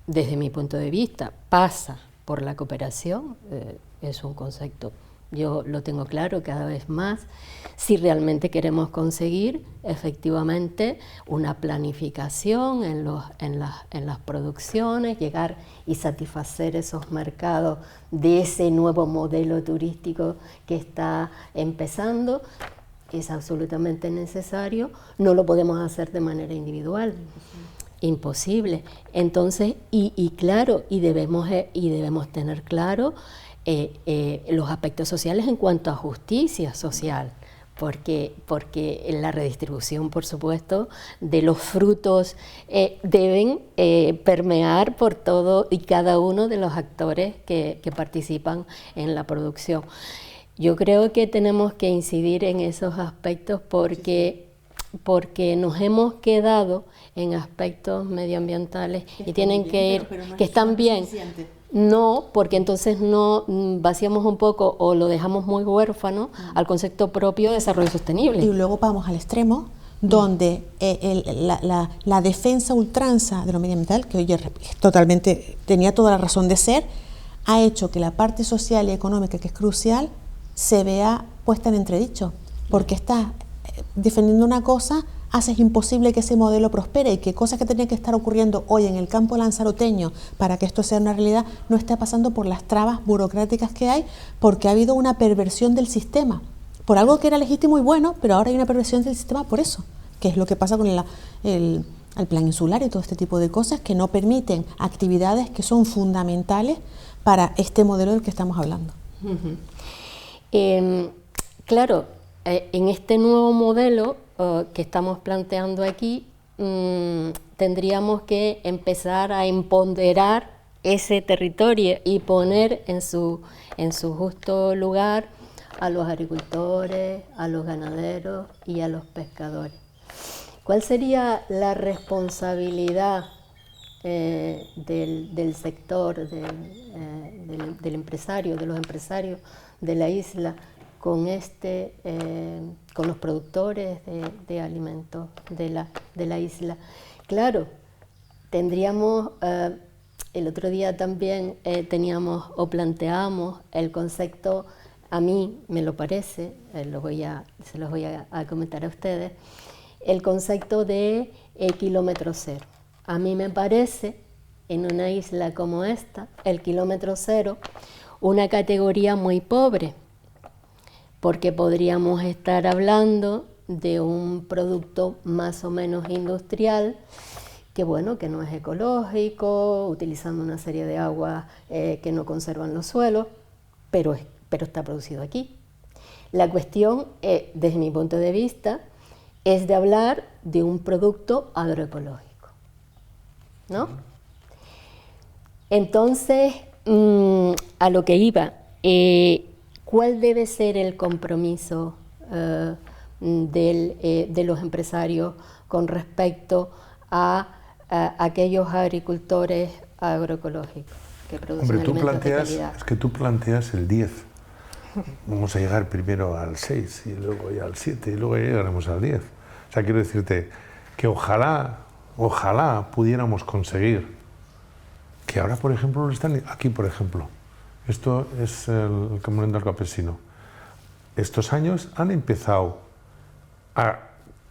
desde mi punto de vista, pasa por la cooperación. Es un concepto, yo lo tengo claro cada vez más. Si realmente queremos conseguir efectivamente una planificación en las producciones, llegar y satisfacer esos mercados de ese nuevo modelo turístico que está empezando, es absolutamente necesario, no lo podemos hacer de manera individual. Imposible. Entonces, claro, debemos tener claro los aspectos sociales en cuanto a justicia social, porque la redistribución, por supuesto, de los frutos deben permear por todo y cada uno de los actores que participan en la producción. Yo creo que tenemos que incidir en esos aspectos porque nos hemos quedado en aspectos medioambientales y tienen que ir, que están bien. No, porque entonces no vaciamos un poco o lo dejamos muy huérfano al concepto propio de desarrollo sostenible. Y luego vamos al extremo donde la defensa ultranza de lo medioambiental, que hoy totalmente tenía toda la razón de ser, ha hecho que la parte social y económica, que es crucial, se vea puesta en entredicho, porque está defendiendo una cosa, haces imposible que ese modelo prospere y que cosas que tenían que estar ocurriendo hoy en el campo lanzaroteño para que esto sea una realidad no está pasando por las trabas burocráticas que hay, porque ha habido una perversión del sistema, por algo que era legítimo y bueno, pero ahora hay una perversión del sistema por eso, que es lo que pasa con el plan insular y todo este tipo de cosas que no permiten actividades que son fundamentales para este modelo del que estamos hablando. Claro, en este nuevo modelo que estamos planteando aquí, tendríamos que empezar a empoderar ese territorio y poner en su justo lugar a los agricultores, a los ganaderos y a los pescadores. ¿Cuál sería la responsabilidad del sector, del empresario, de los empresarios de la isla con los productores de alimentos de la isla? Claro, tendríamos, el otro día también teníamos o planteamos el concepto, a mí me lo parece, se los voy a comentar a ustedes, el concepto de kilómetro cero. A mí me parece, en una isla como esta, el kilómetro cero, una categoría muy pobre, porque podríamos estar hablando de un producto más o menos industrial, que bueno, que no es ecológico, utilizando una serie de aguas que no conservan los suelos, pero está producido aquí. La cuestión, desde mi punto de vista, es de hablar de un producto agroecológico, ¿no? Entonces, a lo que iba, ¿cuál debe ser el compromiso de los empresarios con respecto a aquellos agricultores agroecológicos que producen alimentos de calidad? Es que tú planteas el 10. Vamos a llegar primero al 6 y luego ya al 7 y luego ya llegaremos al 10. O sea, quiero decirte que ojalá pudiéramos conseguir que ahora, por ejemplo, están aquí, por ejemplo. Esto es el Común del Campesino. Estos años han empezado a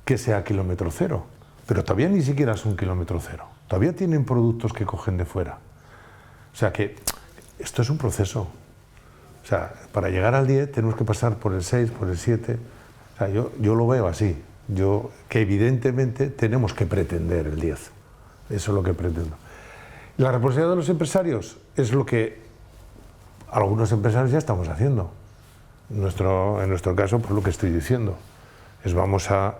que sea kilómetro cero, pero todavía ni siquiera son kilómetro cero. Todavía tienen productos que cogen de fuera. O sea que esto es un proceso. O sea, para llegar al 10 tenemos que pasar por el 6, por el 7. O sea, yo lo veo así. Que evidentemente tenemos que pretender el 10. Eso es lo que pretendo. La responsabilidad de los empresarios es lo que algunos empresarios ya estamos haciendo. En nuestro caso, por lo que estoy diciendo, vamos a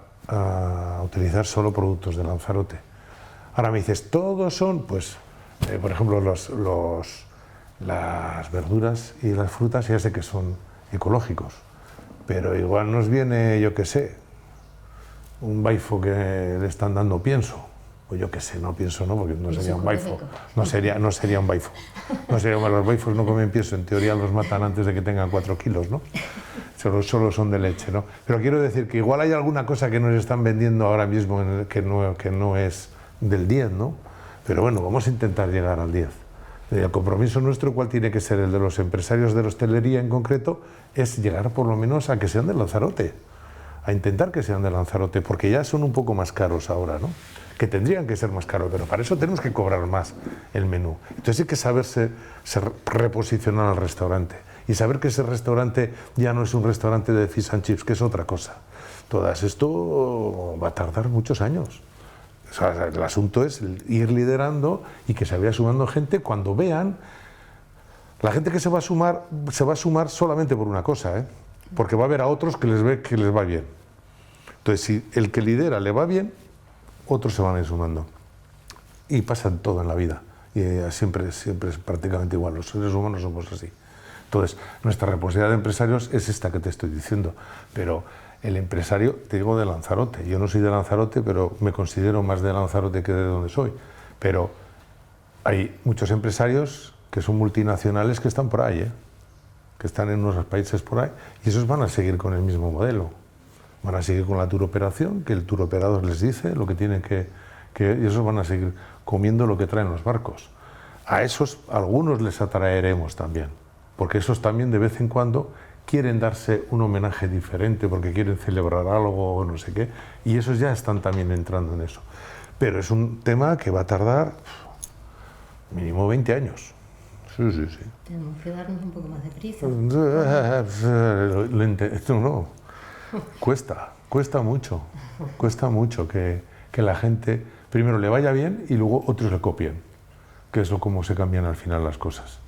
utilizar solo productos de Lanzarote. Ahora me dices, todos son, pues, por ejemplo, las verduras y las frutas ya sé que son ecológicos, pero igual nos viene, yo qué sé, un baifo que le están dando pienso. Pues yo qué sé, no pienso, no, porque no sería un baifo. No sería un baifo. No sería, los baifos no comen pienso, en teoría los matan antes de que tengan 4 kilos, ¿no? Solo son de leche, ¿no? Pero quiero decir que igual hay alguna cosa que nos están vendiendo ahora mismo que no es del 10, ¿no? Pero bueno, vamos a intentar llegar al 10. El compromiso nuestro, ¿cuál tiene que ser? El de los empresarios de la hostelería en concreto, es llegar por lo menos a que sean de Lanzarote. A intentar que sean de Lanzarote, porque ya son un poco más caros ahora, ¿no? Que tendrían que ser más caros, pero para eso tenemos que cobrar más el menú. Entonces hay que saberse reposicionar al restaurante. y saber que ese restaurante ya no es un restaurante de fish and chips, que es otra cosa. Esto va a tardar muchos años. O sea, el asunto es ir liderando y que se vaya sumando gente cuando vean. La gente que se va a sumar solamente por una cosa, porque va a haber a otros que les va bien. Entonces, si el que lidera le va bien, otros se van a ir sumando. Y pasa todo en la vida. Y siempre es prácticamente igual. Los seres humanos somos así. Entonces, nuestra responsabilidad de empresarios es esta que te estoy diciendo. Pero el empresario, te digo de Lanzarote. Yo no soy de Lanzarote, pero me considero más de Lanzarote que de donde soy. Pero hay muchos empresarios que son multinacionales que están por ahí, que están en unos países por ahí, y esos van a seguir con el mismo modelo. Van a seguir con la turooperación, que el turoperador les dice lo que tienen y esos van a seguir comiendo lo que traen los barcos. A esos, algunos les atraeremos también, porque esos también de vez en cuando quieren darse un homenaje diferente, porque quieren celebrar algo o no sé qué, y esos ya están también entrando en eso. Pero es un tema que va a tardar mínimo 20 años. Sí. Tenemos que darnos un poco más de prisa. No. Cuesta mucho que la gente primero le vaya bien y luego otros le copien, que es como se cambian al final las cosas.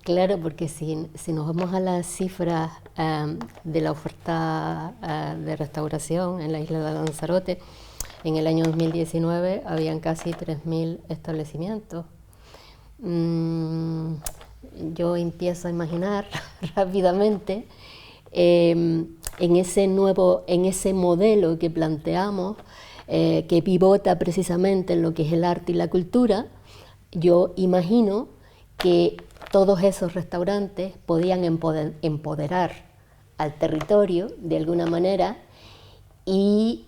Claro, porque si nos vamos a las cifras de la oferta de restauración en la isla de Lanzarote, en el año 2019 habían casi 3.000 establecimientos. Yo empiezo a imaginar rápidamente en ese modelo que planteamos, que pivota precisamente en lo que es el arte y la cultura. Yo imagino que todos esos restaurantes podían empoderar al territorio de alguna manera y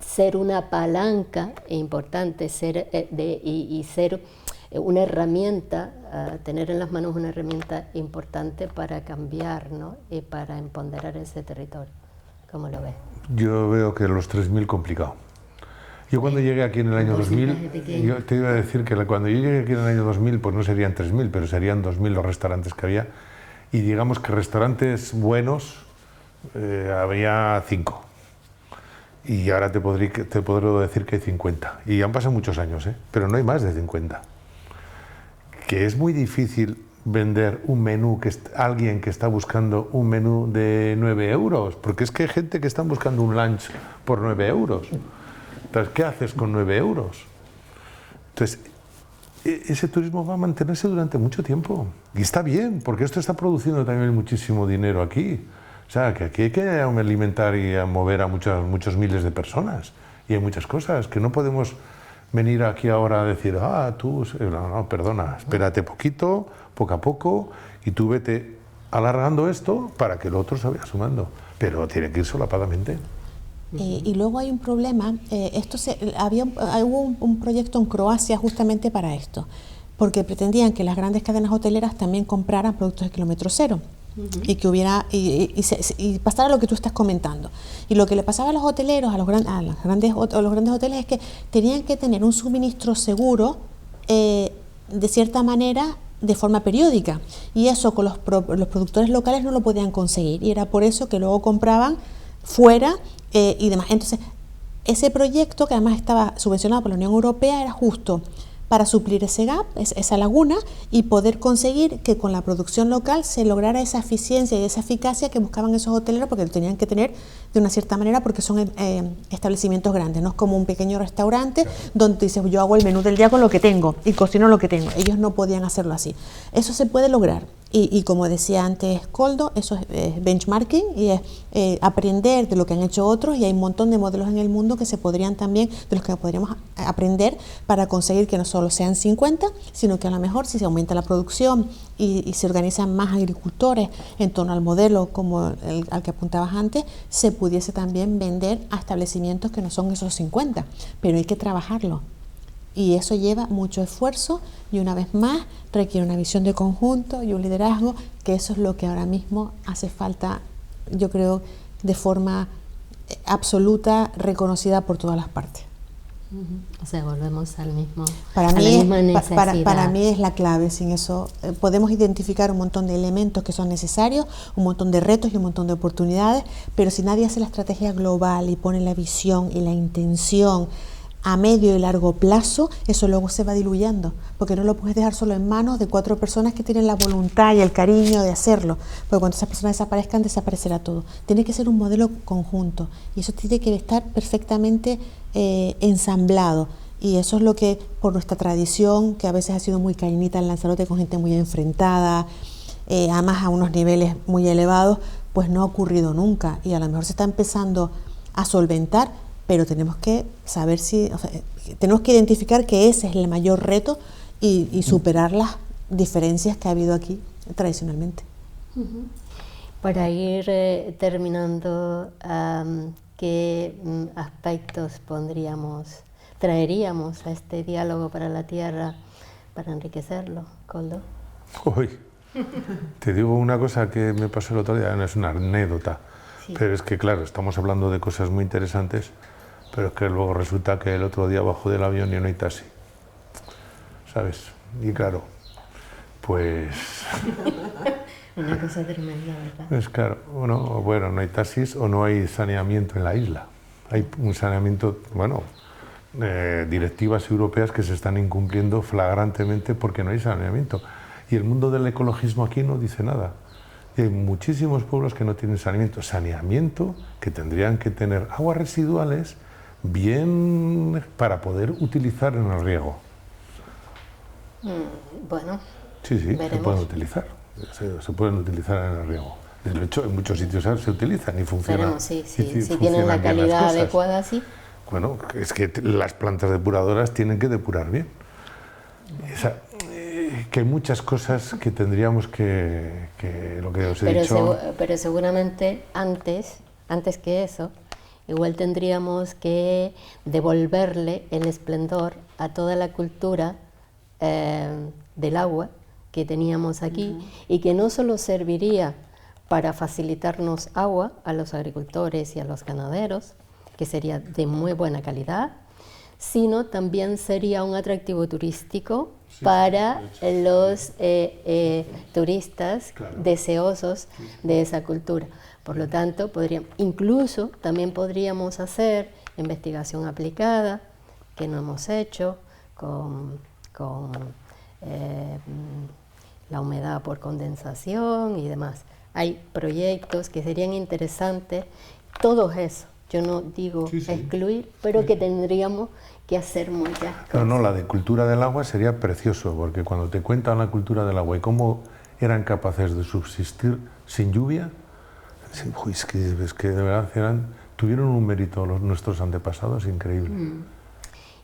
ser una palanca importante, ser una herramienta, tener en las manos una herramienta importante para cambiar, ¿no? Y para empoderar ese territorio. ¿Cómo lo ves? Yo veo que los 3.000 complicado. Yo cuando llegué aquí en el año 2000, yo te iba a decir que cuando yo llegué aquí en el año 2000, pues no serían 3.000, pero serían 2.000 los restaurantes que había. Y digamos que restaurantes buenos había 5. Y ahora te podré decir que hay 50. Y han pasado muchos años, pero no hay más de 50. Que es muy difícil vender un menú, alguien que está buscando un menú de 9 euros, porque es que hay gente que está buscando un lunch por 9 euros. Entonces, ¿qué haces con 9 euros? Entonces, ese turismo va a mantenerse durante mucho tiempo. Y está bien, porque esto está produciendo también muchísimo dinero aquí. O sea, que aquí hay que alimentar y a mover a muchos miles de personas. Y hay muchas cosas que no podemos venir aquí ahora a decir, tú, no, perdona, espérate poco a poco, y tú vete alargando esto para que el otro se vaya sumando. Pero tiene que ir solapadamente. Y luego hay un problema, hubo un proyecto en Croacia justamente para esto, porque pretendían que las grandes cadenas hoteleras también compraran productos de kilómetro cero. Y que hubiera y pasara lo que tú estás comentando. Y lo que le pasaba a los hoteleros, a los grandes hoteles, es que tenían que tener un suministro seguro de cierta manera, de forma periódica, y eso con los productores locales no lo podían conseguir, y era por eso que luego compraban fuera y demás. Entonces, ese proyecto, que además estaba subvencionado por la Unión Europea, era justo para suplir ese gap, esa laguna, y poder conseguir que con la producción local se lograra esa eficiencia y esa eficacia que buscaban esos hoteleros, porque lo tenían que tener de una cierta manera, porque son establecimientos grandes, no es como un pequeño restaurante donde dices, yo hago el menú del día con lo que tengo y cocino lo que tengo. Ellos no podían hacerlo así. Eso se puede lograr. Y como decía antes Koldo, eso es benchmarking y es aprender de lo que han hecho otros, y hay un montón de modelos en el mundo que se podrían también, de los que podríamos aprender para conseguir que no solo sean 50, sino que a lo mejor si se aumenta la producción y se organizan más agricultores en torno al modelo como al que apuntabas antes, se pudiese también vender a establecimientos que no son esos 50, pero hay que trabajarlo. Y eso lleva mucho esfuerzo y, una vez más, requiere una visión de conjunto y un liderazgo, que eso es lo que ahora mismo hace falta, yo creo, de forma absoluta, reconocida por todas las partes. O sea, volvemos al mismo, Para a la mí, misma necesidad. para mí es la clave. Sin eso podemos identificar un montón de elementos que son necesarios, un montón de retos y un montón de oportunidades, pero si nadie hace la estrategia global y pone la visión y la intención a medio y largo plazo, eso luego se va diluyendo, porque no lo puedes dejar solo en manos de 4 personas que tienen la voluntad y el cariño de hacerlo, porque cuando esas personas desaparezcan, desaparecerá todo. Tiene que ser un modelo conjunto y eso tiene que estar perfectamente ensamblado, y eso es lo que, por nuestra tradición, que a veces ha sido muy cañita en Lanzarote, con gente muy enfrentada, además a unos niveles muy elevados, pues no ha ocurrido nunca, y a lo mejor se está empezando a solventar, pero tenemos que saber tenemos que identificar que ese es el mayor reto y superar las diferencias que ha habido aquí tradicionalmente. Para ir terminando, ¿qué aspectos traeríamos a este diálogo para la tierra para enriquecerlo, Koldo? Hoy te digo una cosa que me pasó el otro día, no es una anécdota, sí, pero es que claro, estamos hablando de cosas muy interesantes, pero es que luego resulta que el otro día bajo del avión y no hay taxi, ¿sabes? Y claro, pues... Una cosa tremenda, ¿verdad? Pues claro, bueno, no hay taxis o no hay saneamiento en la isla. Hay un saneamiento, directivas europeas que se están incumpliendo flagrantemente porque no hay saneamiento. Y el mundo del ecologismo aquí no dice nada. Y hay muchísimos pueblos que no tienen saneamiento. Saneamiento que tendrían que tener aguas residuales bien para poder utilizar en el riego. Bueno, sí, veremos. Se pueden utilizar. Se pueden utilizar en el riego. De hecho, en muchos sitios se utilizan y funcionan. Si tienen la calidad adecuada, sí. Bueno, es que las plantas depuradoras tienen que depurar bien. Que hay muchas cosas que tendríamos que lo que os he dicho... Pero seguramente antes que eso, igual tendríamos que devolverle el esplendor a toda la cultura del agua que teníamos aquí, y que no solo serviría para facilitarnos agua a los agricultores y a los ganaderos, que sería de muy buena calidad, sino también sería un atractivo turístico para los turistas deseosos de esa cultura. Por lo tanto, incluso también podríamos hacer investigación aplicada, que no hemos hecho, con la humedad por condensación y demás. Hay proyectos que serían interesantes, todo eso. Yo no digo excluir, pero que tendríamos que hacer muchas cosas. No, la de cultura del agua sería precioso, porque cuando te cuentan la cultura del agua y cómo eran capaces de subsistir sin lluvia, es que de verdad tuvieron un mérito nuestros antepasados increíble.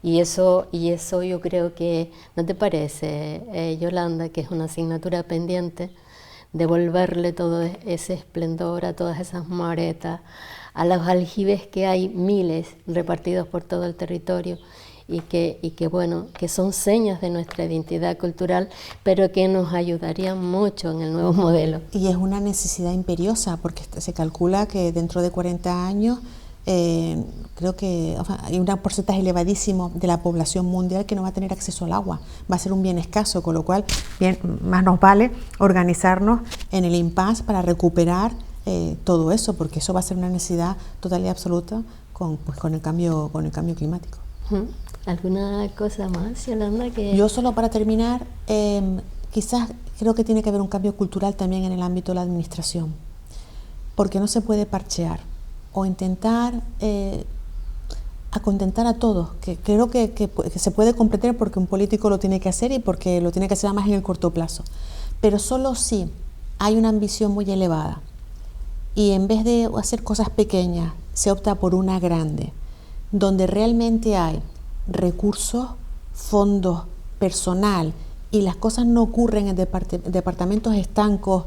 Y eso yo creo que, ¿no te parece, Yolanda, que es una asignatura pendiente, devolverle todo ese esplendor a todas esas maretas, a los aljibes que hay miles repartidos por todo el territorio y que son señas de nuestra identidad cultural, pero que nos ayudarían mucho en el nuevo modelo? Y es una necesidad imperiosa, porque se calcula que dentro de 40 años creo que hay un porcentaje elevadísimo de la población mundial que no va a tener acceso al agua, va a ser un bien escaso, con lo cual más nos vale organizarnos en el impasse para recuperar todo eso, porque eso va a ser una necesidad total y absoluta con el cambio climático. ¿Alguna cosa más, Yolanda? Yo solo para terminar, quizás creo que tiene que haber un cambio cultural también en el ámbito de la administración, porque no se puede parchear o intentar acontentar a todos, que creo que se puede comprender porque un político lo tiene que hacer y porque lo tiene que hacer además en el corto plazo, pero solo si hay una ambición muy elevada y en vez de hacer cosas pequeñas se opta por una grande, donde realmente hay recursos, fondos, personal, y las cosas no ocurren en departamentos estancos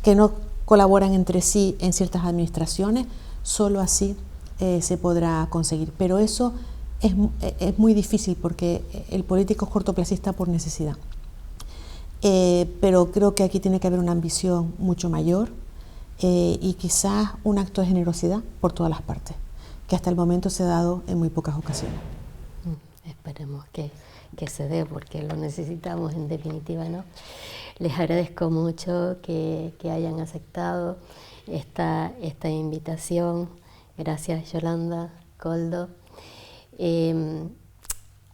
que no colaboran entre sí en ciertas administraciones, solo así se podrá conseguir. Pero eso es muy difícil porque el político es cortoplacista por necesidad. Pero creo que aquí tiene que haber una ambición mucho mayor y quizás un acto de generosidad por todas las partes, que hasta el momento se ha dado en muy pocas ocasiones. esperemos que se dé, porque lo necesitamos en definitiva, ¿no? Les agradezco mucho que hayan aceptado esta invitación. Gracias, Yolanda, Koldo.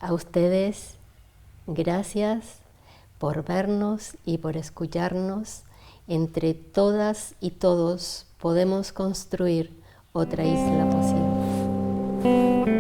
A ustedes, gracias por vernos y por escucharnos. Entre todas y todos podemos construir otra isla posible.